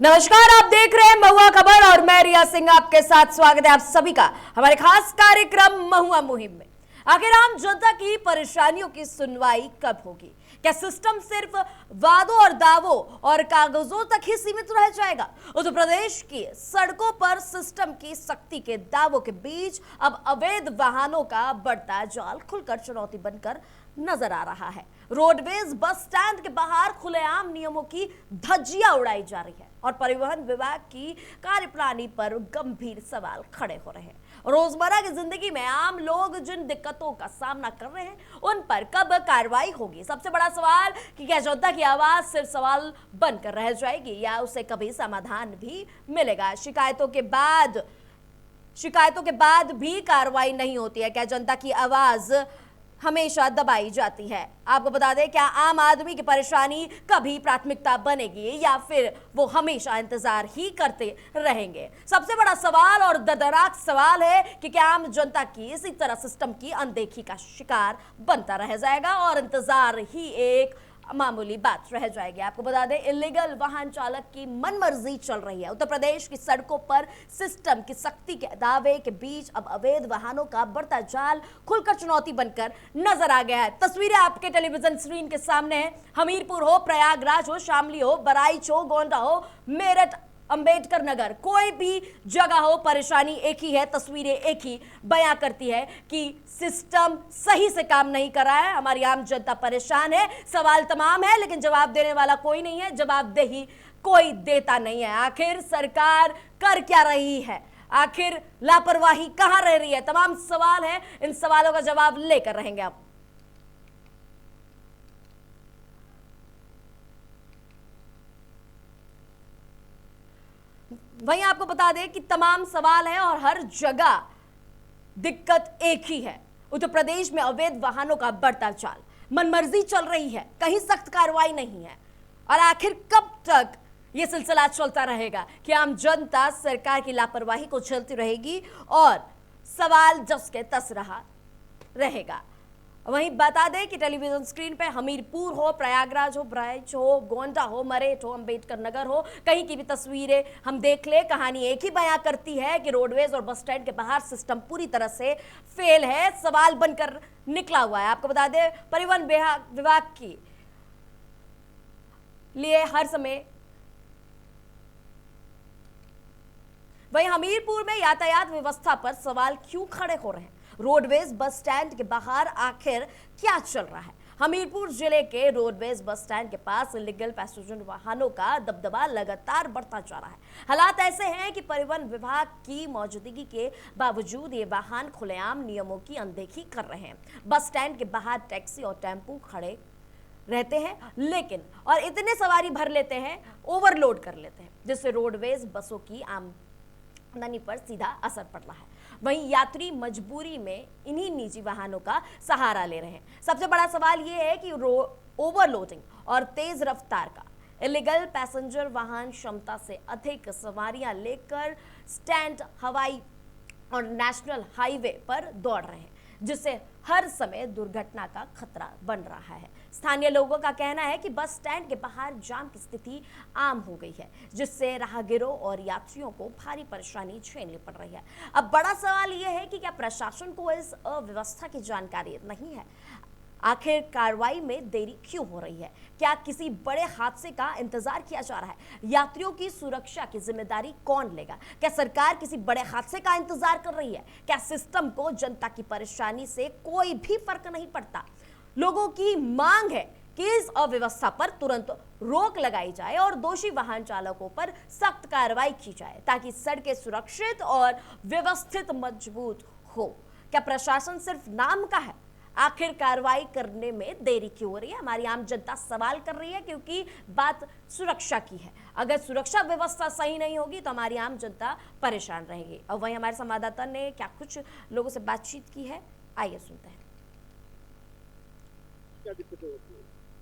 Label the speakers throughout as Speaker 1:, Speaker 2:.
Speaker 1: नमस्कार, आप देख रहे हैं महुआ खबर और मैं रिया सिंह आपके साथ। स्वागत है आप सभी का हमारे खास कार्यक्रम महुआ मुहिम में। आखिर आम जनता की परेशानियों की सुनवाई कब होगी? क्या सिस्टम सिर्फ वादों और दावों और कागजों तक ही सीमित रह जाएगा? उत्तर प्रदेश की सड़कों पर सिस्टम की सख्ती के दावों के बीच अब अवैध वाहनों का बढ़ता जाल खुलकर चुनौती बनकर नजर आ रहा है। रोडवेज बस स्टैंड के बाहर खुलेआम नियमों की धज्जियां उड़ाई जा रही है और परिवहन विभाग की कार्यप्रणाली पर गंभीर सवाल खड़े हो रहे हैं। रोजमर्रा की जिंदगी में आम लोग जिन दिक्कतों का सामना कर रहे हैं उन पर कब कार्रवाई होगी? सबसे बड़ा सवाल कि क्या जनता की आवाज सिर्फ सवाल बनकर रह जाएगी या उसे कभी समाधान भी मिलेगा? शिकायतों के बाद भी कार्रवाई नहीं होती है। क्या जनता की आवाज हमेशा दबाई जाती है? आपको बता दें, क्या आम आदमी की परेशानी कभी प्राथमिकता बनेगी या फिर वो हमेशा इंतजार ही करते रहेंगे? सबसे बड़ा सवाल और दर्दनाक सवाल है कि क्या आम जनता की इसी तरह सिस्टम की अनदेखी का शिकार बनता रह जाएगा और इंतजार ही एक मामूली बात रह जाएगी? आपको बता दें, इलीगल वाहन चालक की मनमर्जी चल रही है। उत्तर प्रदेश की सड़कों पर सिस्टम की सख्ती के दावे के बीच अब अवैध वाहनों का बढ़ता जाल खुलकर चुनौती बनकर नजर आ गया है। तस्वीरें आपके टेलीविजन स्क्रीन के सामने है। हमीरपुर हो, प्रयागराज हो, शामली हो, बहराइच हो, गोंडा हो, मेरठ, अंबेडकर नगर, कोई भी जगह हो, परेशानी एक ही है, तस्वीरें एक ही बयां करती है कि सिस्टम सही से काम नहीं कर रहा है। हमारी आम जनता परेशान है, सवाल तमाम है लेकिन जवाब देने वाला कोई नहीं है, जवाबदेही कोई देता नहीं है। आखिर सरकार कर क्या रही है? आखिर लापरवाही कहां रह रही है? तमाम सवाल है, इन सवालों का जवाब लेकर रहेंगे आप। वहीं आपको बता दें कि तमाम सवाल हैं और हर जगह दिक्कत एक ही है। उत्तर प्रदेश में अवैध वाहनों का बढ़ता जाल, मनमर्जी चल रही है, कहीं सख्त कार्रवाई नहीं है। और आखिर कब तक यह सिलसिला चलता रहेगा कि आम जनता सरकार की लापरवाही को झेलती रहेगी और सवाल जस के तस रहा रहेगा? वहीं बता दें कि टेलीविजन स्क्रीन पे हमीरपुर हो, प्रयागराज हो, बहराइच हो, गोंडा हो, मेरठ हो, अंबेडकर नगर हो, कहीं की भी तस्वीरें हम देख ले, कहानी एक ही बयां करती है कि रोडवेज और बस स्टैंड के बाहर सिस्टम पूरी तरह से फेल है, सवाल बनकर निकला हुआ है। आपको बता दें, परिवहन विभाग की लिए हर समय वहीं हमीरपुर में यातायात व्यवस्था पर सवाल क्यों खड़े हो रहे हैं? रोडवेज बस स्टैंड के बाहर आखिर क्या चल रहा है? हमीरपुर जिले के रोडवेज बस स्टैंड के पास इलीगल पैसेंजर वाहनों का दबदबा लगातार बढ़ता जा रहा है। हालात ऐसे हैं कि परिवहन विभाग की मौजूदगी के बावजूद ये वाहन खुलेआम नियमों की अनदेखी कर रहे हैं। बस स्टैंड के बाहर टैक्सी और टेम्पू खड़े रहते हैं लेकिन और इतने सवारी भर लेते हैं, ओवरलोड कर लेते हैं, जिससे रोडवेज बसों की आमदनी पर सीधा असर पड़ रहा है। वहीं यात्री मजबूरी में इन्हीं निजी वाहनों का सहारा ले रहे हैं। सबसे बड़ा सवाल यह है कि ओवरलोडिंग और तेज रफ्तार का इलीगल पैसेंजर वाहन क्षमता से अधिक सवारियां लेकर स्टैंड, हवाई और नेशनल हाईवे पर दौड़ रहे हैं, जिससे हर समय दुर्घटना का खतरा बन रहा है। स्थानीय लोगों का कहना है कि बस स्टैंड के बाहर जाम की स्थिति आम हो गई है, जिससे राहगीरों और यात्रियों को भारी परेशानी झेलनी पड़ रही है। अब बड़ा सवाल यह है कि क्या प्रशासन को इस अव्यवस्था की जानकारी नहीं है? आखिर कार्रवाई में देरी क्यों हो रही है? क्या किसी बड़े हादसे का इंतजार किया जा रहा है? यात्रियों की सुरक्षा की जिम्मेदारी कौन लेगा? क्या सरकार किसी बड़े हादसे का इंतजार कर रही है? क्या सिस्टम को जनता की परेशानी से कोई भी फर्क नहीं पड़ता? लोगों की मांग है कि इस अव्यवस्था पर तुरंत रोक लगाई जाए और दोषी वाहन चालकों पर सख्त कार्रवाई की जाए ताकि सड़कें सुरक्षित और व्यवस्थित मजबूत हो। क्या प्रशासन सिर्फ नाम का है? आखिर कार्रवाई करने में देरी क्यों हो रही है? हमारी आम जनता सवाल कर रही है क्योंकि बात सुरक्षा की है। अगर सुरक्षा व्यवस्था सही नहीं होगी तो हमारी आम जनता परेशान रहेगी। और वहीं हमारे संवाददाता ने क्या कुछ लोगों से बातचीत की है, आइए सुनते हैं।
Speaker 2: क्या दिक्कतें होती है?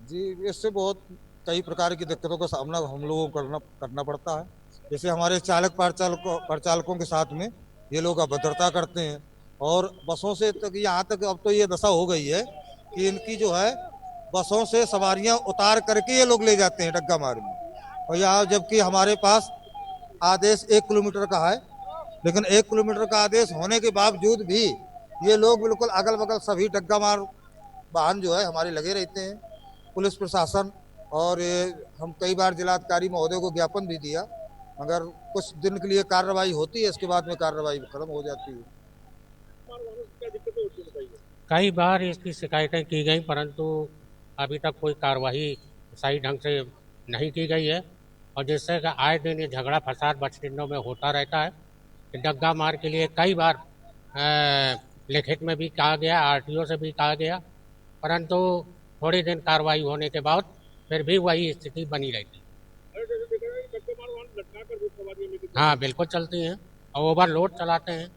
Speaker 3: जी, इससे बहुत कई प्रकार की दिक्कतों का सामना हम लोगों को करना पड़ता है। जैसे हमारे चालक परिचालकों के साथ में ये लोग अभद्रता करते हैं और बसों से तक यहाँ तक अब तो ये दशा हो गई है कि इनकी जो है बसों से सवारियां उतार करके ये लोग ले जाते हैं डग्गा मार में। और यहाँ जबकि हमारे पास आदेश 1 किलोमीटर का है, लेकिन 1 किलोमीटर का आदेश होने के बावजूद भी ये लोग बिल्कुल अगल बगल सभी डग्गा मार वाहन जो है हमारे लगे रहते हैं। पुलिस प्रशासन और ये हम कई बार जिलाधिकारी महोदय को ज्ञापन भी दिया, मगर कुछ दिन के लिए कार्रवाई होती है, इसके बाद में कार्रवाई खत्म हो जाती है।
Speaker 2: कई बार इसकी शिकायतें की गई, परंतु अभी तक कोई कार्रवाई सही ढंग से नहीं की गई है, और जिससे कि आए दिन ये झगड़ा फसाद बस स्टैंडों में होता रहता है। डग्गा मार के लिए कई बार लिखित में भी कहा गया, आरटीओ से भी कहा गया, परंतु थोड़ी दिन कार्रवाई होने के बाद फिर भी वही स्थिति बनी रहती। हाँ, बिल्कुल चलती हैं और ओवरलोड चलाते हैं।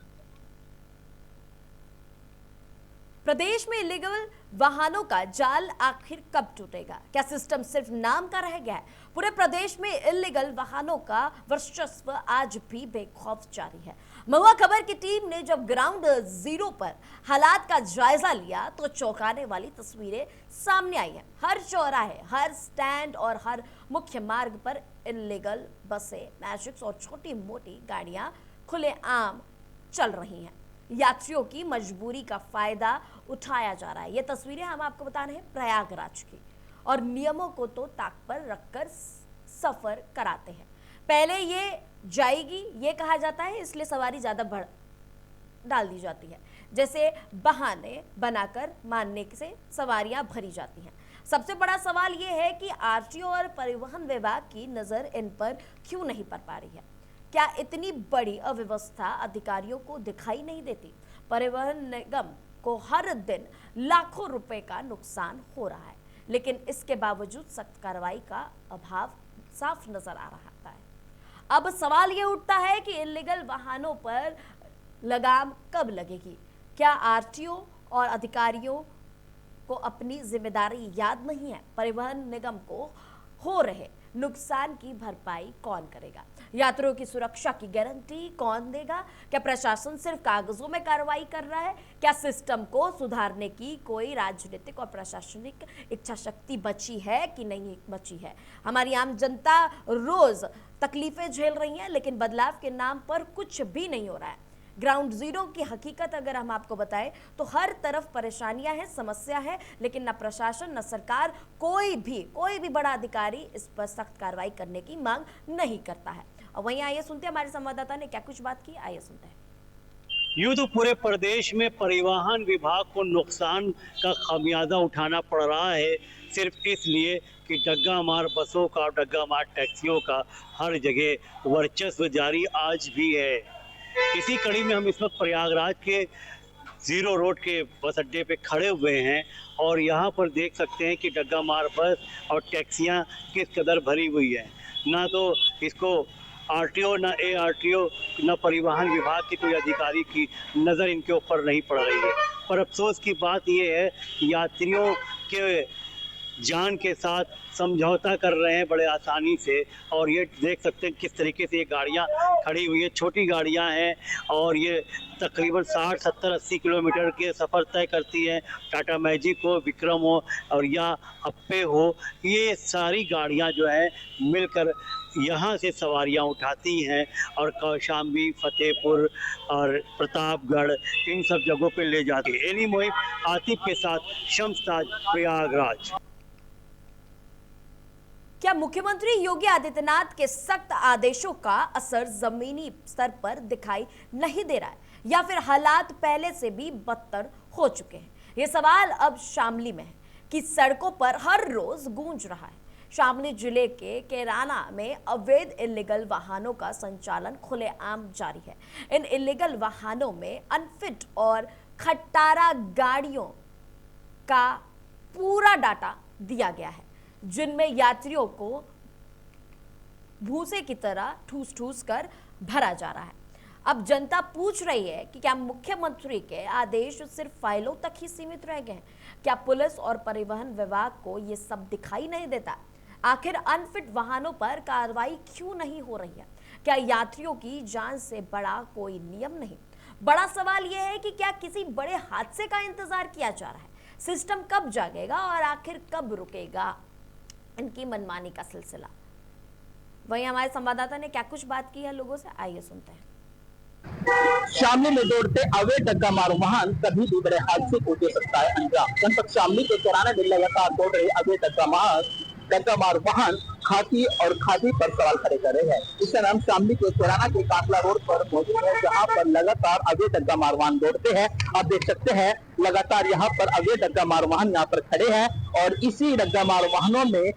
Speaker 1: प्रदेश में इलीगल वाहनों का जाल आखिर कब टूटेगा? क्या सिस्टम सिर्फ नाम का रह गया है? पूरे प्रदेश में इलीगल वाहनों का वर्चस्व आज भी बेखौफ जारी है। महुआ खबर की टीम ने जब ग्राउंड जीरो पर हालात का जायजा लिया तो चौंकाने वाली तस्वीरें सामने आई हैं। हर चौराहे, हर स्टैंड और हर मुख्य मार्ग पर इलीगल बसें, मैजिक्स और छोटी मोटी गाड़ियां खुलेआम चल रही हैं। यात्रियों की मजबूरी का फायदा उठाया जा रहा है। ये तस्वीरें हम आपको बता रहे हैं प्रयागराज की, और नियमों को तो ताक पर रखकर सफर कराते हैं। पहले ये जाएगी ये कहा जाता है, इसलिए सवारी ज्यादा बढ़ डाल दी जाती है, जैसे बहाने बनाकर मानने से सवारियां भरी जाती हैं। सबसे बड़ा सवाल ये है कि आरटीओ और परिवहन विभाग की नजर इन पर क्यों नहीं पड़ पा रही है? क्या इतनी बड़ी अव्यवस्था अधिकारियों को दिखाई नहीं देती? परिवहन निगम को हर दिन लाखों रुपए का नुकसान हो रहा है, लेकिन इसके बावजूद सख्त कार्रवाई का अभाव साफ नजर आ रहा है। अब सवाल ये उठता है कि इलीगल वाहनों पर लगाम कब लगेगी? क्या आरटीओ और अधिकारियों को अपनी जिम्मेदारी याद नहीं है? परिवहन निगम को हो रहे नुकसान की भरपाई कौन करेगा? यात्रियों की सुरक्षा की गारंटी कौन देगा? क्या प्रशासन सिर्फ कागजों में कार्रवाई कर रहा है? क्या सिस्टम को सुधारने की कोई राजनीतिक और प्रशासनिक इच्छा शक्ति बची है कि नहीं बची है? हमारी आम जनता रोज तकलीफें झेल रही है, लेकिन बदलाव के नाम पर कुछ भी नहीं हो रहा है। ग्राउंड जीरो की हकीकत अगर हम आपको बताएं तो हर तरफ परेशानियां हैं, समस्या है, लेकिन न प्रशासन न सरकार, कोई भी बड़ा अधिकारी इस पर सख्त कार्रवाई करने की मांग नहीं करता है। और वहीं आइए सुनते हैं हमारे संवाददाता ने क्या कुछ बात की, आइए सुनते हैं।
Speaker 4: यूं तो पूरे प्रदेश में परिवहन विभाग को नुकसान का खामियाजा उठाना पड़ रहा है, सिर्फ इसलिए कि डग्गा मार बसों का, डग्गा मार टैक्सियों का हर जगह वर्चस्व जारी आज भी है। इसी कड़ी में हम इस वक्त प्रयागराज के जीरो रोड के बस अड्डे पे खड़े हुए हैं, और यहाँ पर देख सकते हैं कि डग्गा मार बस और टैक्सियाँ किस कदर भरी हुई है। ना तो इसको आरटीओ, ना एआरटीओ, ना परिवहन विभाग की कोई अधिकारी की नज़र इनके ऊपर नहीं पड़ रही है। पर अफसोस की बात यह है कि यात्रियों के जान के साथ समझौता कर रहे हैं बड़े आसानी से, और ये देख सकते हैं किस तरीके से ये गाड़ियाँ खड़ी हुई है। छोटी गाड़ियाँ हैं और ये तकरीबन 60, 70, 80 किलोमीटर के सफ़र तय करती हैं। टाटा मैजिक हो, विक्रम हो और या अप्पे हो, ये सारी गाड़ियाँ जो है मिलकर यहाँ से सवारियाँ उठाती हैं और कौशाम्बी, फतेहपुर और प्रतापगढ़ इन सब जगहों पे ले जाती है। एनी मोहिब आतिफ के साथ शम्स ताज, प्रयागराज।
Speaker 1: क्या मुख्यमंत्री योगी आदित्यनाथ के सख्त आदेशों का असर जमीनी स्तर पर दिखाई नहीं दे रहा है, या फिर हालात पहले से भी बदतर हो चुके हैं? ये सवाल अब शामली में है कि सड़कों पर हर रोज गूंज रहा है। शामली जिले के कैराना में अवैध इलीगल वाहनों का संचालन खुलेआम जारी है। इन इलीगल वाहनों में अनफिट और खटारा गाड़ियों का पूरा डाटा दिया गया है, जिनमें यात्रियों को भूसे की तरह ठूस ठूस कर भरा जा रहा है। अब जनता पूछ रही है कि क्या मुख्यमंत्री के आदेश सिर्फ फाइलों तक ही सीमित रह गए हैं? क्या पुलिस और परिवहन विभाग को यह सब दिखाई नहीं देता? आखिर अनफिट वाहनों पर कार्रवाई क्यों नहीं हो रही है? क्या यात्रियों की जान से बड़ा कोई नियम नहीं? बड़ा सवाल यह है कि क्या किसी बड़े हादसे का इंतजार किया जा रहा है? सिस्टम कब जागेगा और आखिर कब रुकेगा इनकी मनमानी का सिलसिला? वहीं हमारे संवाददाता ने क्या कुछ बात की है लोगों से, आइए सुनते हैं।
Speaker 5: शामली में दौड़ते अवैध डग्गा मार वाहन कभी भी बड़े हादसे को दे सकता है अंजाम। जनपद शामली के कैराना में लगातार दौड़ रहे अवैध डग्गा मार वाहन खाकी और खादी पर सवाल खड़े कर रहे हैं। इसका नाम शामली के कैराना के काकला रोड पर मौजूद है, जहां पर लगातार अवैध डग्गा मार वाहन दौड़ते हैं। आप देख सकते हैं लगातार यहाँ पर अवैध डग्गा मार वाहन यहाँ पर खड़े हैं और इसी डग्गा मार वाहनों में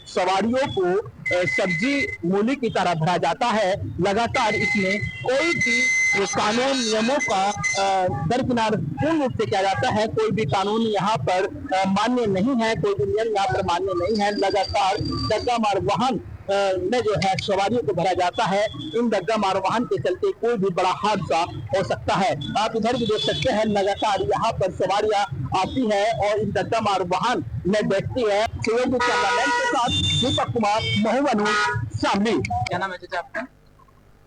Speaker 5: सवारियों को सब्जी मूली की तरह भरा जाता है। लगातार इसमें कोई भी कानून नियमों का दरकिनार पूर्ण रूप से किया जाता है। कोई भी कानून यहाँ पर मान्य नहीं है, कोई भी नियम यहाँ पर मान्य नहीं है। लगातार डग्गा मार वाहन में जो है सवारियों को भरा जाता है। इन डग्गा मार वाहन के चलते कोई भी बड़ा हादसा हो सकता है। आप इधर भी देख सकते हैं लगातार यहाँ पर सवारियां आती है और इन डग्गा मार वाहन में बैठती है। सहयोगी कैमरामैन के साथ दीपक कुमार, महुआ न्यूज़, शामली। क्या नाम है चाचा आपका?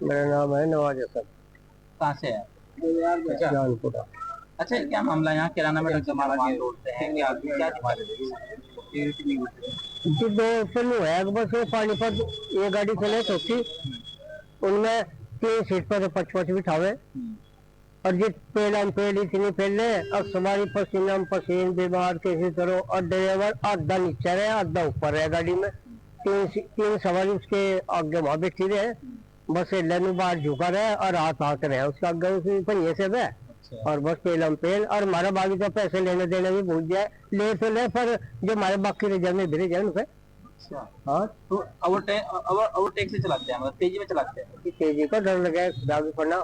Speaker 6: मेरा नाम है नवाज हसन।
Speaker 5: कहाँ से है?
Speaker 6: जानपुरा।
Speaker 5: अच्छा, क्या मामला यहाँ किराना में डग्गा मार वाहन दौड़ते हैं? क्या
Speaker 6: जो दो पल्लू है बस वो पानीपत ये गाड़ी चले चौथी, उनमें 3 सीट पर 5-5 बिठावे और जिस पेड़ इतनी फैले अब सवारी पसीना पसीन बीमार कैसे करो और ड्राइवर आधा नीचे रहे आधा ऊपर है गाड़ी में। 3 सवारी उसके आगे वहां बैठी रहे, बस लेने बाहर झुका रहे और हाथ हाथ रहे उसका आगे उसी पहिए से बे और बस पेल और हमारा बाकी तो पैसे लेने देने भी भूल जाए, ले तो ले पर जो हमारे बाकी रह जाए भिड़ जाए उनसे।
Speaker 5: हाँ, तो ओवरटेक से चलाते हैं, मतलब तेजी में चलाते हैं।
Speaker 6: तेजी का डर लगे दावी पड़ना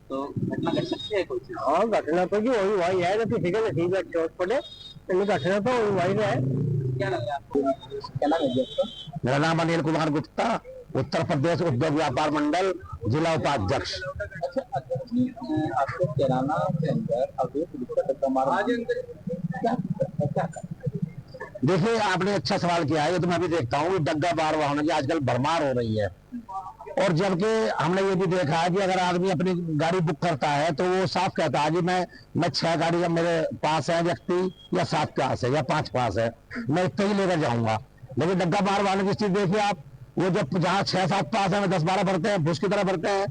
Speaker 5: तो घटना घट सकती है कोई चीज?
Speaker 6: हाँ, घटना तो जो हुई वही है, किसी का नसीब है चोट पड़े, घटना तो हुई वही है।
Speaker 5: क्या लग रहा है आपको? क्या नाम है आपका?
Speaker 7: मेरा नाम अनिल कुमार गुप्ता, उत्तर प्रदेश उद्योग व्यापार मंडल जिला उपाध्यक्ष।
Speaker 5: अच्छा, आपको किराना के अंदर अवैध डग्गा मार क्या?
Speaker 7: देखिए, आपने अच्छा सवाल किया है। ये तो मैं भी देखता हूँ डग्गा मार वाहनों की आजकल भरमार हो रही है और जबकि हमने ये भी देखा है कि अगर आदमी अपनी गाड़ी बुक करता है तो वो साफ कहता है कि मैं 6 गाड़ी मेरे पास है व्यक्ति या 7 पास है या 5 पास है, मैं इतना ही लेकर जाऊंगा। लेकिन डग्गा मार वाहनों की स्थिति देखिए आप, वो जब जहाँ 6-7 पास है 10-12 भरते हैं, भूस की तरह भरते हैं,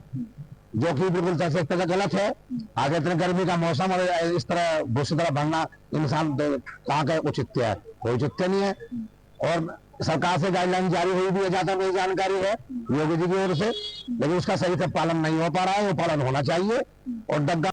Speaker 7: जो कि बिल्कुल एक तरह गलत है। आगे इतने गर्मी का मौसम और इस तरह भूस की तरह भरना इंसान कहाँ का औचित्य है? कोई औचित्य नहीं है। और सरकार से गाइडलाइन जारी हुई भी है, ज्यादा नहीं जानकारी है योगी जी की ओर से, लेकिन उसका सही से पालन नहीं हो पा रहा है, वो पालन होना चाहिए। और डग्गा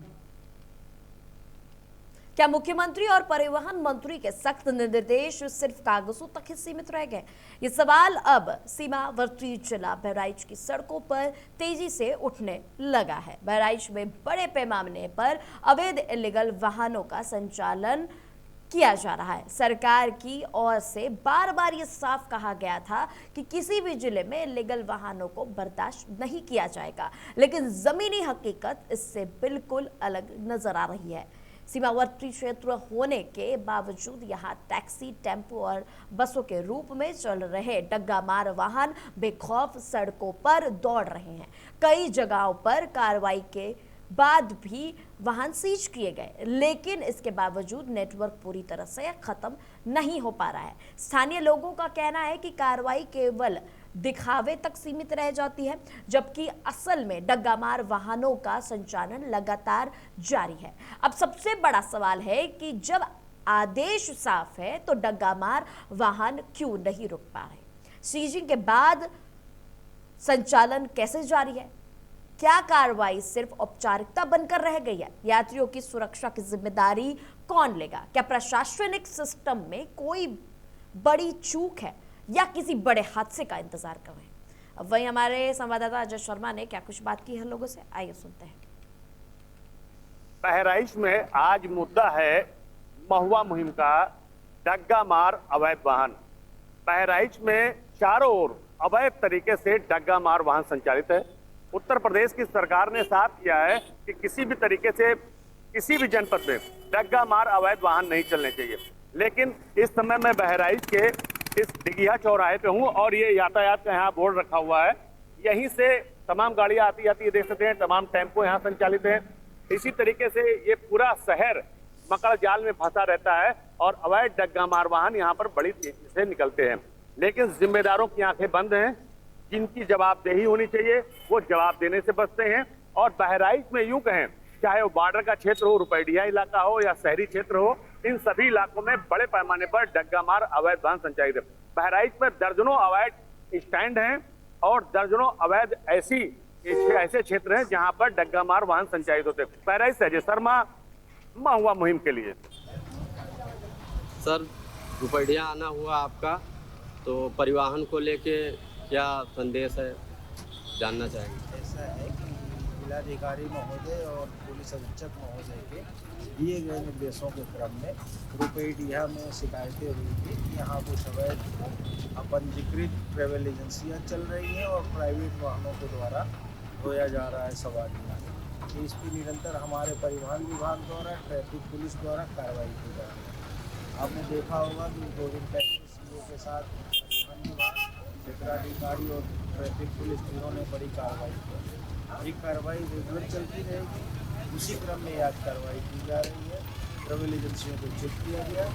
Speaker 1: क्या मुख्यमंत्री और परिवहन मंत्री के सख्त निर्देश सिर्फ कागजों तक ही सीमित रह गए? ये सवाल अब सीमावर्ती जिला बहराइच की सड़कों पर तेजी से उठने लगा है। बहराइच में बड़े पैमाने पर अवैध इलीगल वाहनों का संचालन किया जा रहा है। सरकार की ओर से बार बार ये साफ कहा गया था कि किसी भी जिले में इलीगल वाहनों को बर्दाश्त नहीं किया जाएगा, लेकिन जमीनी हकीकत इससे बिल्कुल अलग नजर आ रही है। सीमावर्ती क्षेत्र होने के बावजूद यहाँ टैक्सी, टेम्पो और बसों के रूप में चल रहे डग्गा मार वाहन बेखौफ सड़कों पर दौड़ रहे हैं। कई जगहों पर कार्रवाई के बाद भी वाहन सीज किए गए, लेकिन इसके बावजूद नेटवर्क पूरी तरह से खत्म नहीं हो पा रहा है। स्थानीय लोगों का कहना है कि कार्रवाई केवल दिखावे तक सीमित रह जाती है, जबकि असल में डग्गा मार वाहनों का संचालन लगातार जारी है। अब सबसे बड़ा सवाल है कि जब आदेश साफ है तो डग्गा मार वाहन क्यों नहीं रुक पा रहे? सीजिंग के बाद संचालन कैसे जारी है? क्या कार्रवाई सिर्फ औपचारिकता बनकर रह गई है? यात्रियों की सुरक्षा की जिम्मेदारी कौन लेगा? क्या प्रशासनिक सिस्टम में कोई बड़ी चूक है या किसी बड़े हादसे का इंतजार कर रहे हैं? अब वहीं हमारे संवाददाता अजय शर्मा ने क्या कुछ बात की है लोगों से, आइए सुनते हैं।
Speaker 8: बहराइच में आज मुद्दा है महुआ मुहिम का डग्गा मार अवैध वाहन। बहराइच में चारों ओर अवैध तरीके से डग्गा मार वाहन संचालित है। उत्तर प्रदेश की सरकार ने साफ किया है कि किसी भी तरीके से किसी भी जनपद में डग्गा मार अवैध वाहन नहीं चलने चाहिए। लेकिन इस समय मैं बहराइच के इस डिगिया चौराहे पे हूँ और ये यातायात का यहाँ बोर्ड रखा हुआ है। यहीं से तमाम गाड़ियाँ आती जाती है, देख सकते हैं, तमाम टेम्पो यहाँ संचालित हैं। इसी तरीके से ये पूरा शहर मकड़ जाल में फंसा रहता है और अवैध डग्गा मार वाहन यहाँ पर बड़ी तेजी से निकलते हैं। लेकिन जिम्मेदारों की आंखें बंद हैं। जिनकी जवाबदेही होनी चाहिए वो जवाब देने से बचते हैं। और बहराइच में यूं कहें, चाहे वो बॉर्डर का क्षेत्र हो, रुपैडिया इलाका हो या शहरी क्षेत्र हो, इन सभी इलाकों में बड़े पैमाने पर डग्गा मार अवैध वाहन संचालित है। बहराइच में दर्जनों अवैध स्टैंड हैं और दर्जनों अवैध ऐसे क्षेत्र हैं जहां पर डग्गा मार वाहन संचालित होते हैं। बहराइच से अजय शर्मा, महुआ मुहिम के लिए।
Speaker 9: सर, रुपैडिया आना हुआ आपका, तो परिवहन को लेके क्या संदेश है, जानना चाहेंगे।
Speaker 10: ऐसा है कि जिलाधिकारी महोदय और पुलिस अधीक्षक महोदय के दिए गए निर्देशों के क्रम में रुपैडिया में शिकायतें हुई थी कि यहाँ कुछ अवैध अपंजीकृत ट्रैवल एजेंसियाँ चल रही हैं और प्राइवेट वाहनों के द्वारा ढोया जा रहा है सवारियाँ। तो इस पर निरंतर हमारे परिवहन विभाग द्वारा, ट्रैफिक पुलिस द्वारा कार्रवाई की जा रही है। आपने देखा होगा कि 2 दिन पहले सीओ के साथ परिवहन विभाग, क्षेत्राधिकारी और ट्रैफिक पुलिस तीनों ने बड़ी कार्रवाई की। ये कार्रवाई रेगुलर चलती रहेगी। उसी क्रम में आज कार्रवाई की जा रही है। ट्रैवल एजेंसियों को चेक किया गया।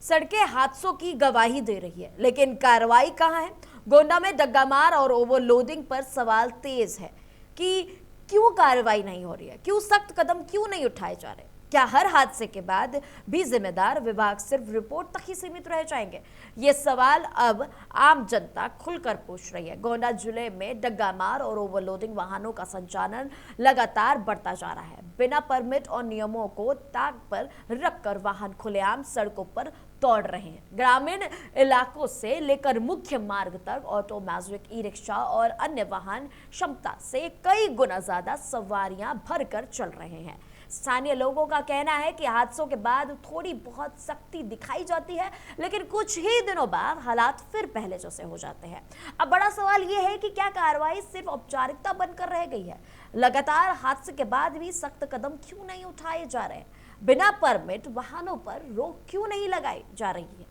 Speaker 1: सड़कें हादसों की गवाही दे रही है, लेकिन कार्रवाई कहां है? गोंडा में डग्गामार और ओवरलोडिंग पर सवाल तेज है कि क्यों कार्रवाई नहीं हो रही है, क्यों सख्त कदम क्यों नहीं उठाए जा रहे? क्या हर हादसे के बाद भी जिम्मेदार विभाग सिर्फ रिपोर्ट तक ही सीमित रह जाएंगे? ये सवाल अब आम जनता खुलकर पूछ रही है। गोंडा जिले में डग्गामार और ओवरलोडिंग वाहनों का संचालन लगातार बढ़ता जा रहा है। बिना परमिट और नियमों को ताक पर रखकर वाहन खुलेआम सड़कों पर दौड़ रहे हैं। ग्रामीण इलाकों से लेकर मुख्य मार्ग तक ऑटो, मैजिक, ई रिक्शा और अन्य वाहन क्षमता से कई गुना ज्यादा सवारियां भरकर चल रहे हैं। स्थानीय लोगों का कहना है कि हादसों के बाद थोड़ी बहुत सख्ती दिखाई जाती है, लेकिन कुछ ही दिनों बाद हालात फिर पहले जैसे हो जाते हैं। अब बड़ा सवाल यह है कि क्या कार्रवाई सिर्फ औपचारिकता बनकर रह गई है? लगातार हादसे के बाद भी सख्त कदम क्यों नहीं उठाए जा रहे हैं? बिना परमिट वाहनों पर रोक क्यों नहीं लगाई जा रही है?